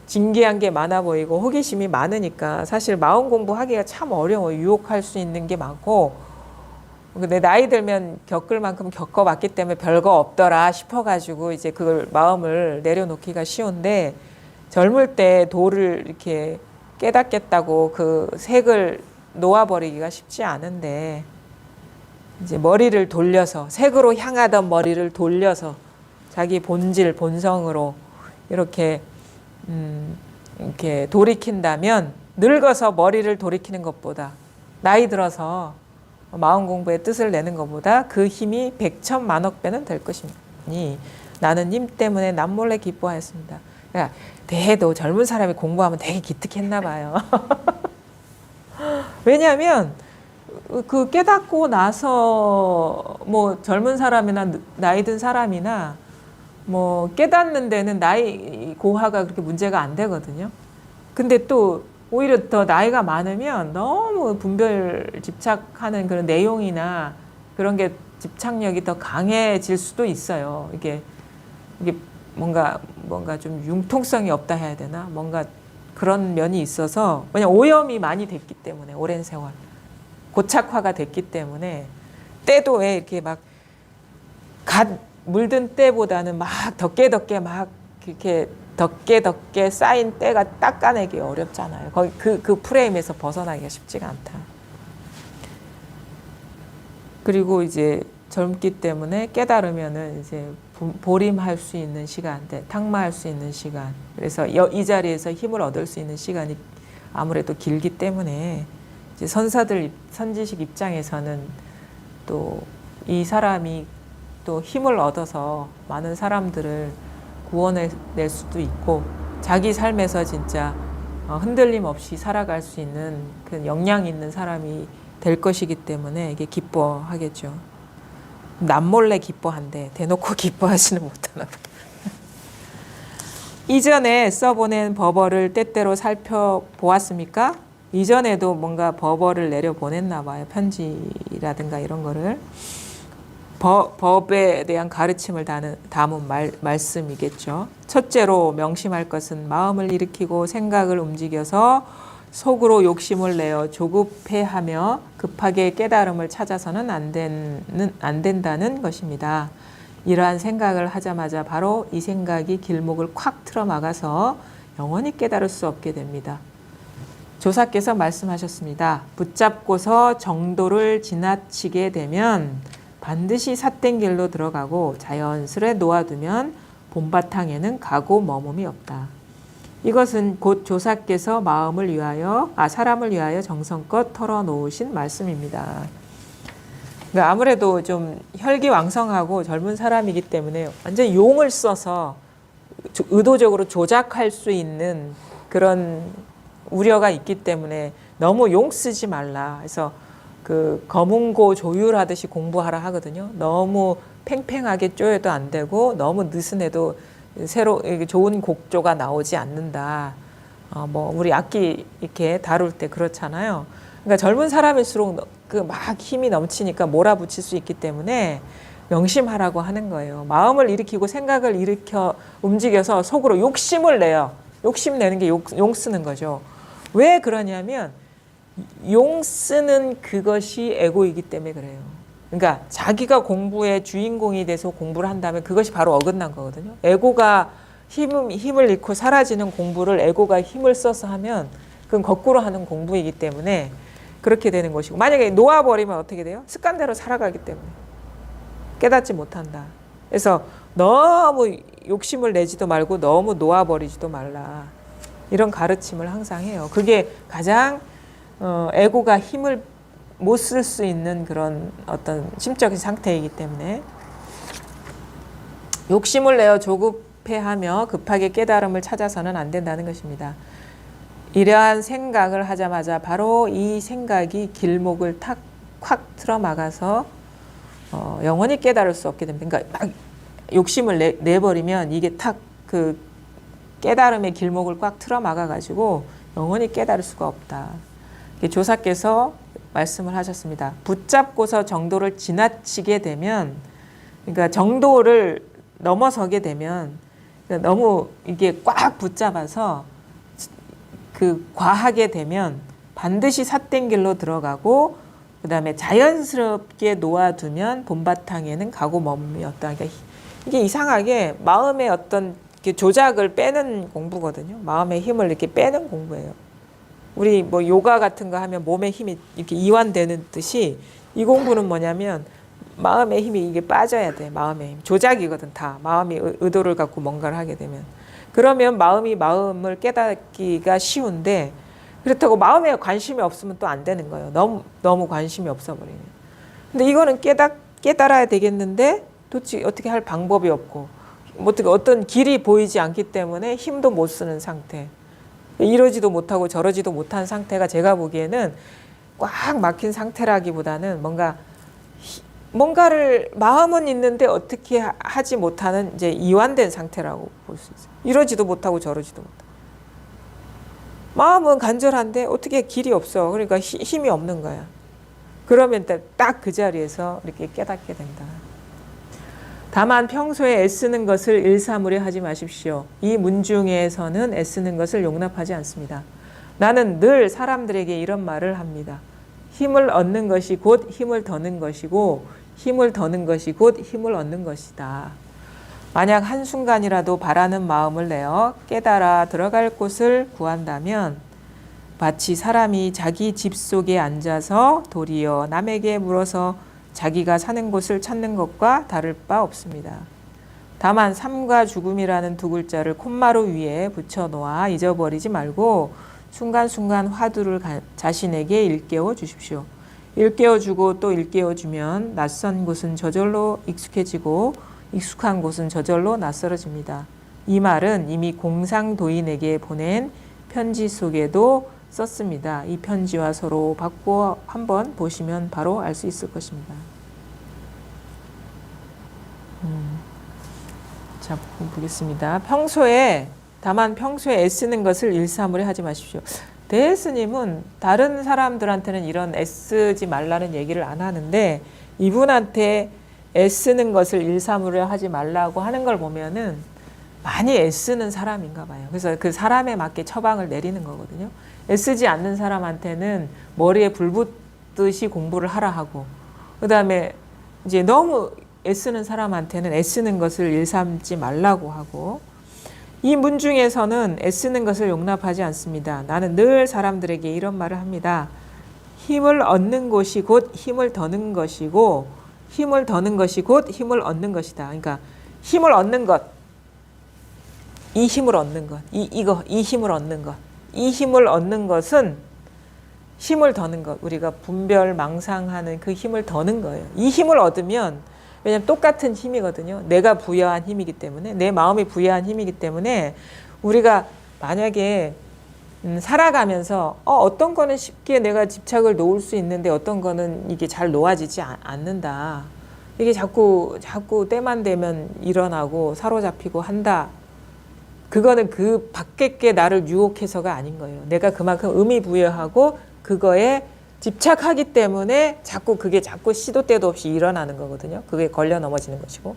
진기한 게 많아 보이고 호기심이 많으니까 사실 마음 공부하기가 참 어려워. 유혹할 수 있는 게 많고, 근데 나이 들면 겪을 만큼 겪어봤기 때문에 별거 없더라 싶어가지고 이제 그걸 마음을 내려놓기가 쉬운데, 젊을 때 도를 이렇게 깨닫겠다고 그 색을 놓아버리기가 쉽지 않은데, 이제 머리를 돌려서, 색으로 향하던 머리를 돌려서 자기 본질, 본성으로 이렇게 돌이킨다면, 늙어서 머리를 돌이키는 것보다, 나이 들어서 마음 공부의 뜻을 내는 것보다 그 힘이 백천만억 배는 될 것이니 나는 님 때문에 남몰래 기뻐하였습니다. 그러니까 대도 젊은 사람이 공부하면 되게 기특했나 봐요. 왜냐하면 그 깨닫고 나서 뭐 젊은 사람이나 나이 든 사람이나 뭐 깨닫는 데는 나이 고하가 그렇게 문제가 안 되거든요. 근데 또 오히려 더 나이가 많으면 너무 분별 집착하는 그런 내용이나 그런 게 집착력이 더 강해질 수도 있어요. 이게 뭔가 좀 융통성이 없다 해야 되나? 뭔가 그런 면이 있어서, 왜냐면 오염이 많이 됐기 때문에, 오랜 세월 고착화가 됐기 때문에, 때도 왜 이렇게 막 갓 물든 때보다는 막 덕게 막 이렇게 덕게 쌓인 때가 닦아내기 어렵잖아요. 거기 그 프레임에서 벗어나기가 쉽지가 않다. 그리고 이제 젊기 때문에 깨달으면은 이제 보림할 수 있는 시간, 탁마할 수 있는 시간. 그래서 이 자리에서 힘을 얻을 수 있는 시간이 아무래도 길기 때문에 이제 선지식 입장에서는 또 이 사람이 또 힘을 얻어서 많은 사람들을 구원해낼 수도 있고, 자기 삶에서 진짜 흔들림 없이 살아갈 수 있는 그 역량 있는 사람이 될 것이기 때문에 이게 기뻐하겠죠. 남몰래 기뻐한데 대놓고 기뻐하지는 못하나 봐요. 이전에 써보낸 법어를 때때로 살펴보았습니까? 이전에도 뭔가 법어를 내려보냈나 봐요. 편지라든가 이런 거를. 법에 대한 가르침을 담은 말씀이겠죠. 첫째로 명심할 것은 마음을 일으키고 생각을 움직여서 속으로 욕심을 내어 조급해하며 급하게 깨달음을 찾아서는 안 된다는 것입니다. 이러한 생각을 하자마자 바로 이 생각이 길목을 콱 틀어막아서 영원히 깨달을 수 없게 됩니다. 조사께서 말씀하셨습니다. 붙잡고서 정도를 지나치게 되면 반드시 삿된 길로 들어가고 자연스레 놓아두면 본바탕에는 가고 머뭅이 없다. 이것은 곧 조사께서 사람을 위하여 정성껏 털어놓으신 말씀입니다. 그러니까 아무래도 좀 혈기왕성하고 젊은 사람이기 때문에 완전 용을 써서 의도적으로 조작할 수 있는 그런 우려가 있기 때문에 너무 용 쓰지 말라. 그래서 그 검은고 조율하듯이 공부하라 하거든요. 너무 팽팽하게 쪼여도 안 되고 너무 느슨해도 좋은 곡조가 나오지 않는다. 뭐 우리 악기 이렇게 다룰 때 그렇잖아요. 그러니까 젊은 사람일수록 그 막 힘이 넘치니까 몰아붙일 수 있기 때문에 명심하라고 하는 거예요. 마음을 일으키고 생각을 움직여서 속으로 욕심을 내요. 욕심 내는 게 용 쓰는 거죠. 왜 그러냐면 용 쓰는 그것이 에고이기 때문에 그래요. 그러니까 자기가 공부의 주인공이 돼서 공부를 한다면 그것이 바로 어긋난 거거든요. 에고가 힘을 잃고 사라지는 공부를 에고가 힘을 써서 하면 그건 거꾸로 하는 공부이기 때문에 그렇게 되는 것이고, 만약에 놓아버리면 어떻게 돼요? 습관대로 살아가기 때문에 깨닫지 못한다. 그래서 너무 욕심을 내지도 말고 너무 놓아버리지도 말라. 이런 가르침을 항상 해요. 그게 가장 에고가 힘을 못 쓸 수 있는 그런 어떤 심적인 상태이기 때문에 욕심을 내어 조급해하며 급하게 깨달음을 찾아서는 안 된다는 것입니다. 이러한 생각을 하자마자 바로 이 생각이 길목을 탁 콱 틀어막아서 영원히 깨달을 수 없게 됩니다. 그러니까 막 욕심을 내버리면 이게 탁 그 깨달음의 길목을 꽉 틀어막아가지고 영원히 깨달을 수가 없다. 조사께서 말씀을 하셨습니다. 붙잡고서 정도를 지나치게 되면, 그러니까 정도를 넘어서게 되면 너무 이게 꽉 붙잡아서 그 과하게 되면 반드시 삿된 길로 들어가고, 그 다음에 자연스럽게 놓아두면 본바탕에는 가고 멈이 없다. 그러니까 이게 이상하게 마음의 어떤 조작을 빼는 공부거든요. 마음의 힘을 이렇게 빼는 공부예요. 우리 뭐 요가 같은 거 하면 몸의 힘이 이렇게 이완되는 듯이 이 공부는 뭐냐면 마음의 힘이 이게 빠져야 돼. 마음의 힘. 조작이거든 다. 마음이 의도를 갖고 뭔가를 하게 되면. 그러면 마음이 마음을 깨닫기가 쉬운데, 그렇다고 마음에 관심이 없으면 또 안 되는 거예요. 너무 관심이 없어 버리면. 근데 이거는 깨달아야 되겠는데 도대체 어떻게 할 방법이 없고, 어떤 길이 보이지 않기 때문에 힘도 못 쓰는 상태. 이러지도 못하고 저러지도 못한 상태가 제가 보기에는 꽉 막힌 상태라기보다는 뭔가를 마음은 있는데 어떻게 하지 못하는 이제 이완된 상태라고 볼 수 있어요. 이러지도 못하고 저러지도 못하고. 마음은 간절한데 어떻게 길이 없어. 그러니까 힘이 없는 거야. 그러면 딱 그 자리에서 이렇게 깨닫게 된다. 다만 평소에 애쓰는 것을 일사무례 하지 마십시오. 이 문중에서는 애쓰는 것을 용납하지 않습니다. 나는 늘 사람들에게 이런 말을 합니다. 힘을 얻는 것이 곧 힘을 더는 것이고, 힘을 더는 것이 곧 힘을 얻는 것이다. 만약 한순간이라도 바라는 마음을 내어 깨달아 들어갈 곳을 구한다면 마치 사람이 자기 집 속에 앉아서 도리어 남에게 물어서 자기가 사는 곳을 찾는 것과 다를 바 없습니다. 다만 삶과 죽음이라는 두 글자를 콧마루 위에 붙여놓아 잊어버리지 말고 순간순간 화두를 자신에게 일깨워 주십시오. 일깨워 주고 또 일깨워 주면 낯선 곳은 저절로 익숙해지고 익숙한 곳은 저절로 낯설어집니다. 이 말은 이미 공상도인에게 보낸 편지 속에도 썼습니다. 이 편지와 서로 바꾸어 한번 보시면 바로 알 수 있을 것입니다. 자, 보겠습니다. 다만 평소에 애쓰는 것을 일사무례 하지 마십시오. 대스님은 다른 사람들한테는 이런 애쓰지 말라는 얘기를 안 하는데, 이분한테 애쓰는 것을 일사무례 하지 말라고 하는 걸 보면은 많이 애쓰는 사람인가 봐요. 그래서 그 사람에 맞게 처방을 내리는 거거든요. 애쓰지 않는 사람한테는 머리에 불 붙듯이 공부를 하라 하고, 그 다음에 이제 너무 애쓰는 사람한테는 애쓰는 것을 일삼지 말라고 하고, 이 문중에서는 애쓰는 것을 용납하지 않습니다. 나는 늘 사람들에게 이런 말을 합니다. 힘을 얻는 곳이 곧 힘을 더는 것이고, 힘을 더는 것이 곧 힘을 얻는 것이다. 그러니까 힘을 얻는 것, 이 힘을 얻는 것, 이 힘을 얻는 것, 이 힘을 얻는 것은 힘을 더는 것, 우리가 분별 망상하는 그 힘을 더는 거예요. 이 힘을 얻으면, 왜냐하면 똑같은 힘이거든요. 내가 부여한 힘이기 때문에, 내 마음이 부여한 힘이기 때문에, 우리가 만약에 살아가면서 어떤 거는 쉽게 내가 집착을 놓을 수 있는데 어떤 거는 이게 잘 놓아지지 않는다. 이게 자꾸 때만 되면 일어나고 사로잡히고 한다. 그거는 그 밖에 게 나를 유혹해서가 아닌 거예요. 내가 그만큼 의미 부여하고 그거에 집착하기 때문에 그게 자꾸 시도 때도 없이 일어나는 거거든요. 그게 걸려 넘어지는 것이고.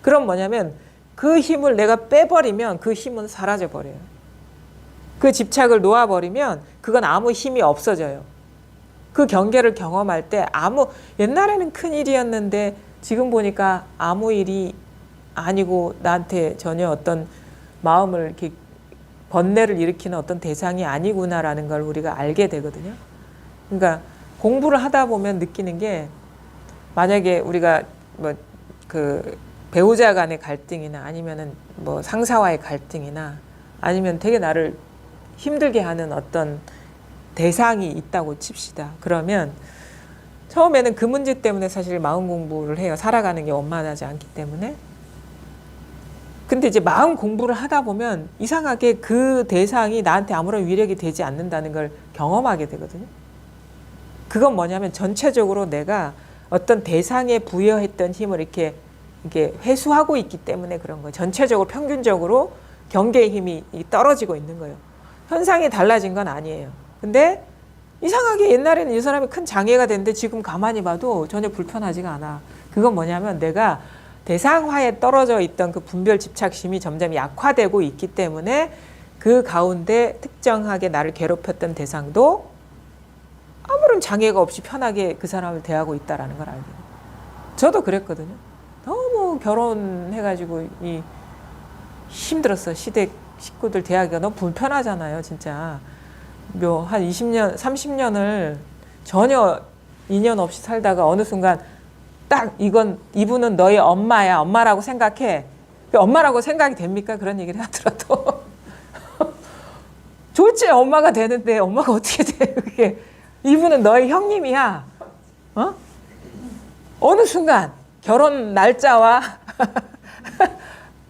그럼 뭐냐면 그 힘을 내가 빼버리면 그 힘은 사라져 버려요. 그 집착을 놓아버리면 그건 아무 힘이 없어져요. 그 경계를 경험할 때 옛날에는 큰 일이었는데 지금 보니까 아무 일이 아니고 나한테 전혀 어떤 마음을 이렇게 번뇌를 일으키는 어떤 대상이 아니구나라는 걸 우리가 알게 되거든요. 그러니까 공부를 하다 보면 느끼는 게, 만약에 우리가 배우자 간의 갈등이나 아니면은 상사와의 갈등이나 아니면 되게 나를 힘들게 하는 어떤 대상이 있다고 칩시다. 그러면 처음에는 그 문제 때문에 사실 마음 공부를 해요. 살아가는 게 원만하지 않기 때문에. 근데 이제 마음 공부를 하다 보면 이상하게 그 대상이 나한테 아무런 위력이 되지 않는다는 걸 경험하게 되거든요. 그건 뭐냐면 전체적으로 내가 어떤 대상에 부여했던 힘을 이렇게 회수하고 있기 때문에 그런 거예요. 전체적으로 평균적으로 경계의 힘이 떨어지고 있는 거예요. 현상이 달라진 건 아니에요. 근데 이상하게 옛날에는 이 사람이 큰 장애가 됐는데 지금 가만히 봐도 전혀 불편하지가 않아. 그건 뭐냐면 내가 대상화에 떨어져 있던 그 분별 집착심이 점점 약화되고 있기 때문에 그 가운데 특정하게 나를 괴롭혔던 대상도 아무런 장애가 없이 편하게 그 사람을 대하고 있다는 걸 알게 돼요. 저도 그랬거든요. 너무 결혼해가지고 힘들었어. 시댁 식구들 대하기가 너무 불편하잖아요. 진짜 한 20년, 30년을 전혀 인연 없이 살다가 어느 순간 딱 이분은 너의 엄마야. 엄마라고 생각해. 엄마라고 생각이 됩니까? 그런 얘기를 하더라도. 좋지, 엄마가 되는데 엄마가 어떻게 돼? 그게 이분은 너의 형님이야. 어느 순간 결혼 날짜와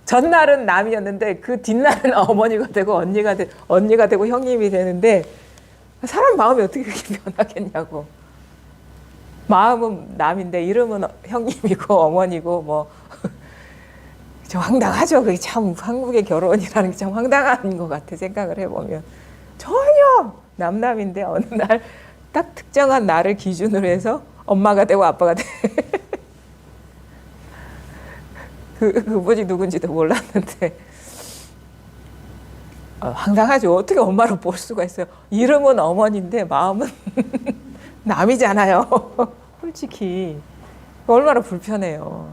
전날은 남이었는데 그 뒷날은 어머니가 되고 언니가 되고 형님이 되는데 사람 마음이 어떻게 그렇게 변하겠냐고. 마음은 남인데 이름은 형님이고 어머니고 뭐 좀 황당하죠. 그게 참 한국의 결혼이라는 게 참 황당한 것 같아. 생각을 해보면 전혀 남남인데 어느 날 딱 특정한 날을 기준으로 해서 엄마가 되고 아빠가 돼. 그분이 누군지도 몰랐는데 황당하죠. 어떻게 엄마로 볼 수가 있어요. 이름은 어머니인데 마음은 남이잖아요. 솔직히 얼마나 불편해요.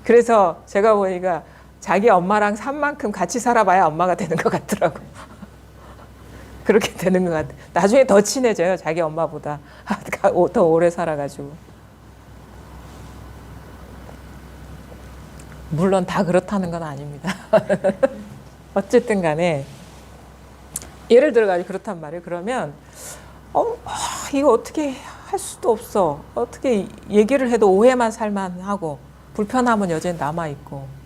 그래서 제가 보니까 자기 엄마랑 산 만큼 같이 살아봐야 엄마가 되는 것 같더라고. 그렇게 되는 것 같아. 나중에 더 친해져요. 자기 엄마보다 더 오래 살아가지고. 물론 다 그렇다는 건 아닙니다. 어쨌든 간에 예를 들어가지고 그렇단 말이에요. 그러면 이거 어떻게 할 수도 없어. 어떻게 얘기를 해도 오해만 살만하고 불편함은 여전히 남아있고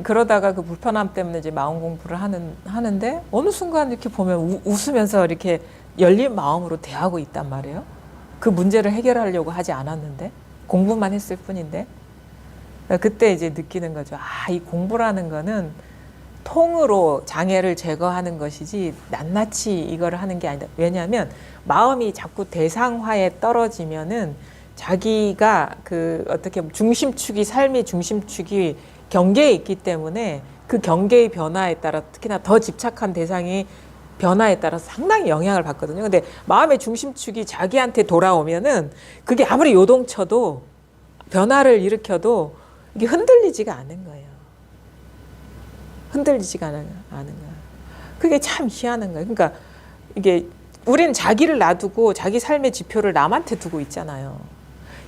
그러다가 그 불편함 때문에 이제 마음 공부를 하는데 어느 순간 이렇게 보면 웃으면서 이렇게 열린 마음으로 대하고 있단 말이에요. 그 문제를 해결하려고 하지 않았는데 공부만 했을 뿐인데 그때 이제 느끼는 거죠. 이 공부라는 거는 통으로 장애를 제거하는 것이지 낱낱이 이거를 하는 게 아니다. 왜냐하면 마음이 자꾸 대상화에 떨어지면은 자기가 어떻게 중심축이 삶의 중심축이 경계에 있기 때문에 그 경계의 변화에 따라 특히나 더 집착한 대상이 변화에 따라서 상당히 영향을 받거든요. 근데 마음의 중심축이 자기한테 돌아오면은 그게 아무리 요동쳐도 변화를 일으켜도 이게 흔들리지가 않은 거예요. 흔들리지가 않은 거야. 그게 참 희한한 거예요. 그러니까 이게 우리는 자기를 놔두고 자기 삶의 지표를 남한테 두고 있잖아요.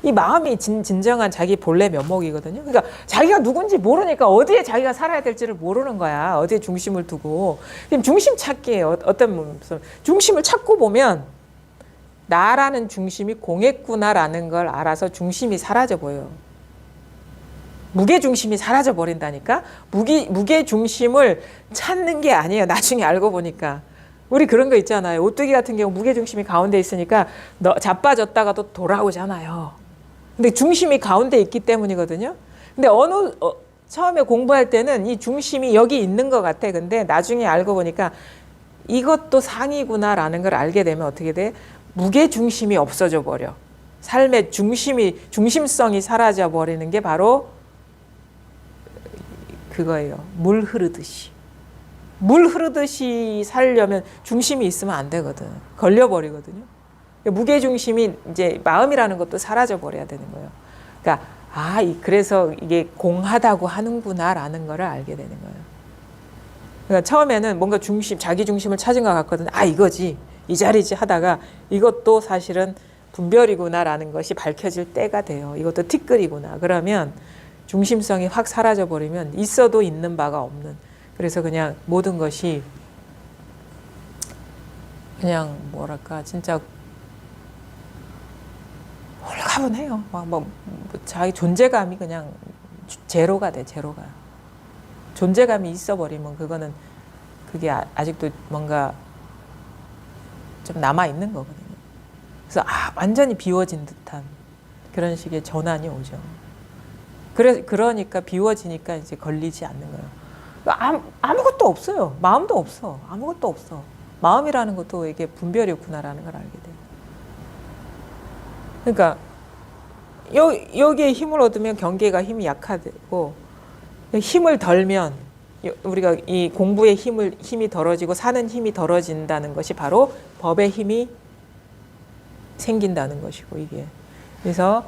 이 마음이 진정한 자기 본래 면목이거든요. 그러니까 자기가 누군지 모르니까 어디에 자기가 살아야 될지를 모르는 거야. 어디에 중심을 두고. 중심 찾기예요. 어떤 무슨 중심을 찾고 보면 나라는 중심이 공했구나라는 걸 알아서 중심이 사라져 보여요. 무게중심이 사라져 버린다니까. 무게중심을 찾는 게 아니에요. 나중에 알고 보니까. 우리 그런 거 있잖아요. 오뚜기 같은 경우 무게중심이 가운데 있으니까 자빠졌다가도 돌아오잖아요. 근데 중심이 가운데 있기 때문이거든요. 근데 처음에 공부할 때는 이 중심이 여기 있는 것 같아. 근데 나중에 알고 보니까 이것도 상이구나라는 걸 알게 되면 어떻게 돼? 무게중심이 없어져 버려. 삶의 중심성이 사라져 버리는 게 바로 그거예요. 물 흐르듯이. 물 흐르듯이 살려면 중심이 있으면 안 되거든. 걸려버리거든요. 무게중심이 이제 마음이라는 것도 사라져 버려야 되는 거예요. 그러니까 그래서 이게 공하다고 하는구나라는 거를 알게 되는 거예요. 그러니까 처음에는 뭔가 자기 중심을 찾은 것 같거든. 이거지, 이 자리지 하다가 이것도 사실은 분별이구나라는 것이 밝혀질 때가 돼요. 이것도 티끌이구나. 그러면 중심성이 확 사라져 버리면 있어도 있는 바가 없는. 그래서 그냥 모든 것이 그냥 뭐랄까 진짜 홀가분해요. 자기 존재감이 그냥 제로가 돼. 제로가. 존재감이 있어버리면 그게 아직도 뭔가 좀 남아있는 거거든요. 그래서 완전히 비워진 듯한 그런 식의 전환이 오죠. 그러니까 비워지니까 이제 걸리지 않는 거예요. 아무것도 없어요. 마음도 없어. 아무것도 없어. 마음이라는 것도 이게 분별이 없구나라는 걸 알게 돼요. 그러니까 여기에 힘을 얻으면 경계가 힘이 약화되고, 힘을 덜면 우리가 이 공부의 힘이 덜어지고 사는 힘이 덜어진다는 것이 바로 법의 힘이 생긴다는 것이고, 이게 그래서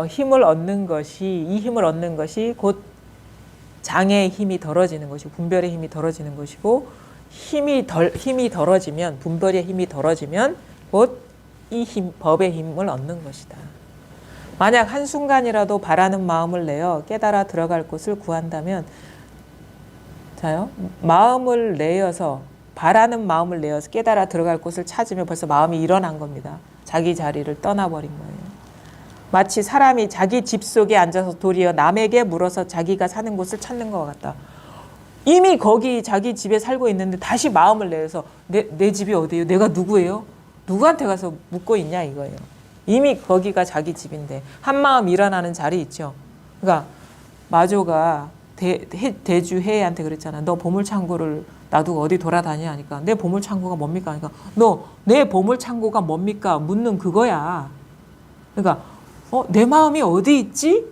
힘을 얻는 것이, 이 힘을 얻는 것이 곧 장애의 힘이 덜어지는 것이고, 분별의 힘이 덜어지는 것이고, 힘이 덜어지면, 분별의 힘이 덜어지면 곧 이 법의 힘을 얻는 것이다. 만약 한순간이라도 바라는 마음을 내어 깨달아 들어갈 곳을 구한다면, 자요, 마음을 내어서, 바라는 마음을 내어서 깨달아 들어갈 곳을 찾으면 벌써 마음이 일어난 겁니다. 자기 자리를 떠나버린 거예요. 마치 사람이 자기 집 속에 앉아서 도리어 남에게 물어서 자기가 사는 곳을 찾는 것 같다. 이미 거기 자기 집에 살고 있는데 다시 마음을 내서 내 집이 어디예요? 내가 누구예요? 누구한테 가서 묻고 있냐 이거예요. 이미 거기가 자기 집인데 한마음 일어나는 자리 있죠. 그러니까 마조가 대주해한테 그랬잖아. 너 보물창고를 놔두고 어디 돌아다니냐 하니까 내 보물창고가 뭡니까? 그러니까 너 내 보물창고가 뭡니까? 묻는 그거야. 그러니까 내 마음이 어디 있지?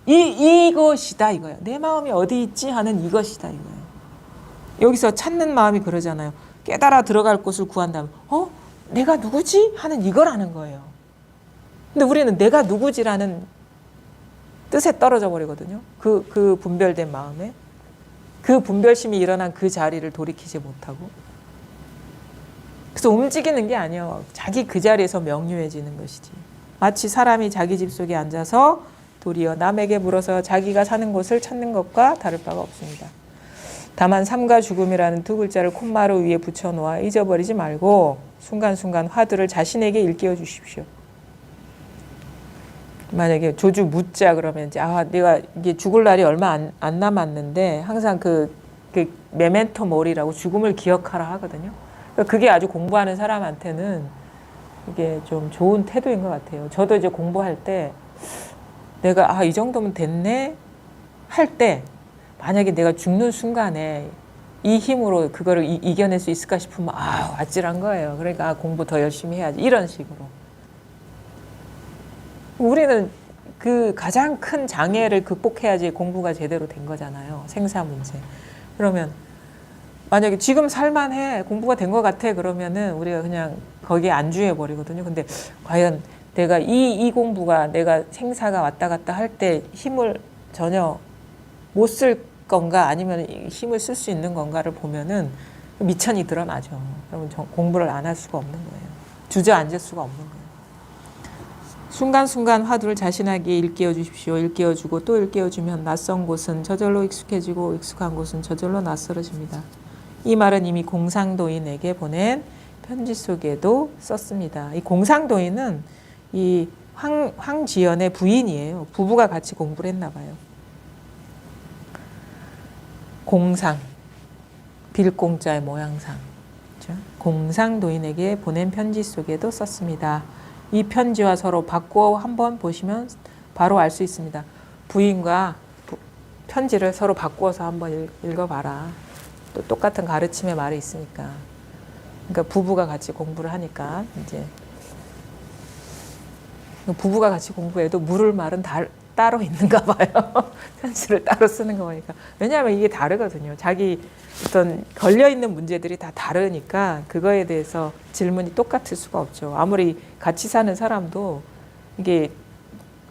이것이다 이거야. 내 마음이 어디 있지 하는 이것이다 이거야. 여기서 찾는 마음이 그러잖아요. 깨달아 들어갈 곳을 구한다면 내가 누구지? 하는 이거라는 거예요. 근데 우리는 내가 누구지라는 뜻에 떨어져 버리거든요. 그 분별된 마음에. 그 분별심이 일어난 그 자리를 돌이키지 못하고. 그래서 움직이는 게 아니에요. 자기 그 자리에서 명료해지는 것이지. 마치 사람이 자기 집 속에 앉아서 도리어 남에게 물어서 자기가 사는 곳을 찾는 것과 다를 바가 없습니다. 다만 삶과 죽음이라는 두 글자를 콧마루 위에 붙여놓아 잊어버리지 말고 순간순간 화두를 자신에게 일깨워 주십시오. 만약에 조주 묻자 그러면 이제 내가 이게 죽을 날이 얼마 안 남았는데 항상 그 메멘토 모리라고 죽음을 기억하라 하거든요. 그러니까 그게 아주 공부하는 사람한테는 이게 좀 좋은 태도인 것 같아요. 저도 이제 공부할 때 내가 이 정도면 됐네 할 때 만약에 내가 죽는 순간에 이 힘으로 그거를 이겨낼 수 있을까 싶으면 아찔한 거예요. 그러니까 공부 더 열심히 해야지 이런 식으로. 우리는 그 가장 큰 장애를 극복해야지 공부가 제대로 된 거잖아요. 생사 문제. 그러면 만약에 지금 살만해 공부가 된 것 같아 그러면은 우리가 그냥 거기에 안주해 버리거든요. 근데 과연 내가 이 공부가 내가 생사가 왔다 갔다 할 때 힘을 전혀 못 쓸 건가 아니면 힘을 쓸 수 있는 건가를 보면은 미천이 드러나죠. 그러면 공부를 안 할 수가 없는 거예요. 주저앉을 수가 없는 거예요. 순간순간 화두를 자신에게 일깨워 주십시오. 일깨워 주고 또 일깨워 주면 낯선 곳은 저절로 익숙해지고 익숙한 곳은 저절로 낯설어집니다. 이 말은 이미 공상도인에게 보낸 편지 속에도 썼습니다. 이 공상도인은 이 황지연의 부인이에요. 부부가 같이 공부를 했나 봐요. 공상, 빌공자의 모양상. 그렇죠? 공상도인에게 보낸 편지 속에도 썼습니다. 이 편지와 서로 바꾸어 한번 보시면 바로 알 수 있습니다. 부인과 편지를 서로 바꾸어서 한번 읽어봐라. 또 똑같은 가르침의 말이 있으니까. 그러니까 부부가 같이 공부를 하니까 이제 부부가 같이 공부해도 물을 말은 따로 있는가 봐요. 편지를 따로 쓰는 거 보니까. 왜냐하면 이게 다르거든요. 자기 어떤 걸려있는 문제들이 다 다르니까 그거에 대해서 질문이 똑같을 수가 없죠. 아무리 같이 사는 사람도 이게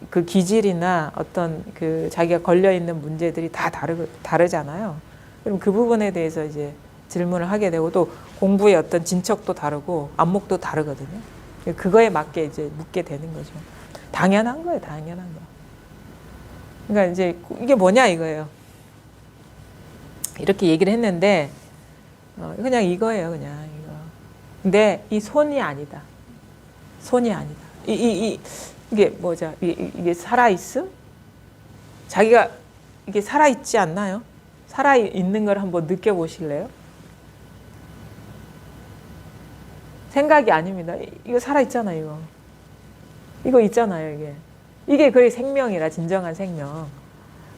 그 기질이나 어떤 그 자기가 걸려있는 문제들이 다 다르잖아요. 그럼 그 부분에 대해서 이제 질문을 하게 되고 또 공부의 어떤 진척도 다르고 안목도 다르거든요. 그거에 맞게 이제 묻게 되는 거죠. 당연한 거예요, 당연한 거. 그러니까 이제 이게 뭐냐 이거예요. 이렇게 얘기를 했는데 그냥 이거예요, 그냥 이거. 근데 이 손이 아니다. 손이 아니다. 이게 뭐죠? 이게 살아있음? 자기가 이게 살아있지 않나요? 살아있는 걸 한번 느껴보실래요? 생각이 아닙니다. 이거 살아있잖아요, 이거. 이거 있잖아요, 이게. 이게 그게 생명이라, 진정한 생명.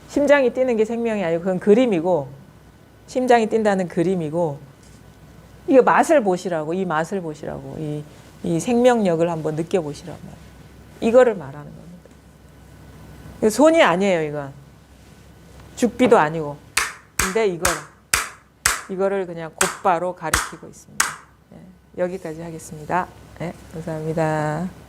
심장이 뛰는 게 생명이 아니고 그건 그림이고 심장이 뛴다는 그림이고, 이거 맛을 보시라고, 이 맛을 보시라고, 이 생명력을 한번 느껴보시란 말이에요. 이거를 말하는 겁니다. 손이 아니에요, 이건. 죽비도 아니고. 근데 이거를 그냥 곧바로 가리키고 있습니다. 네, 여기까지 하겠습니다. 네, 감사합니다.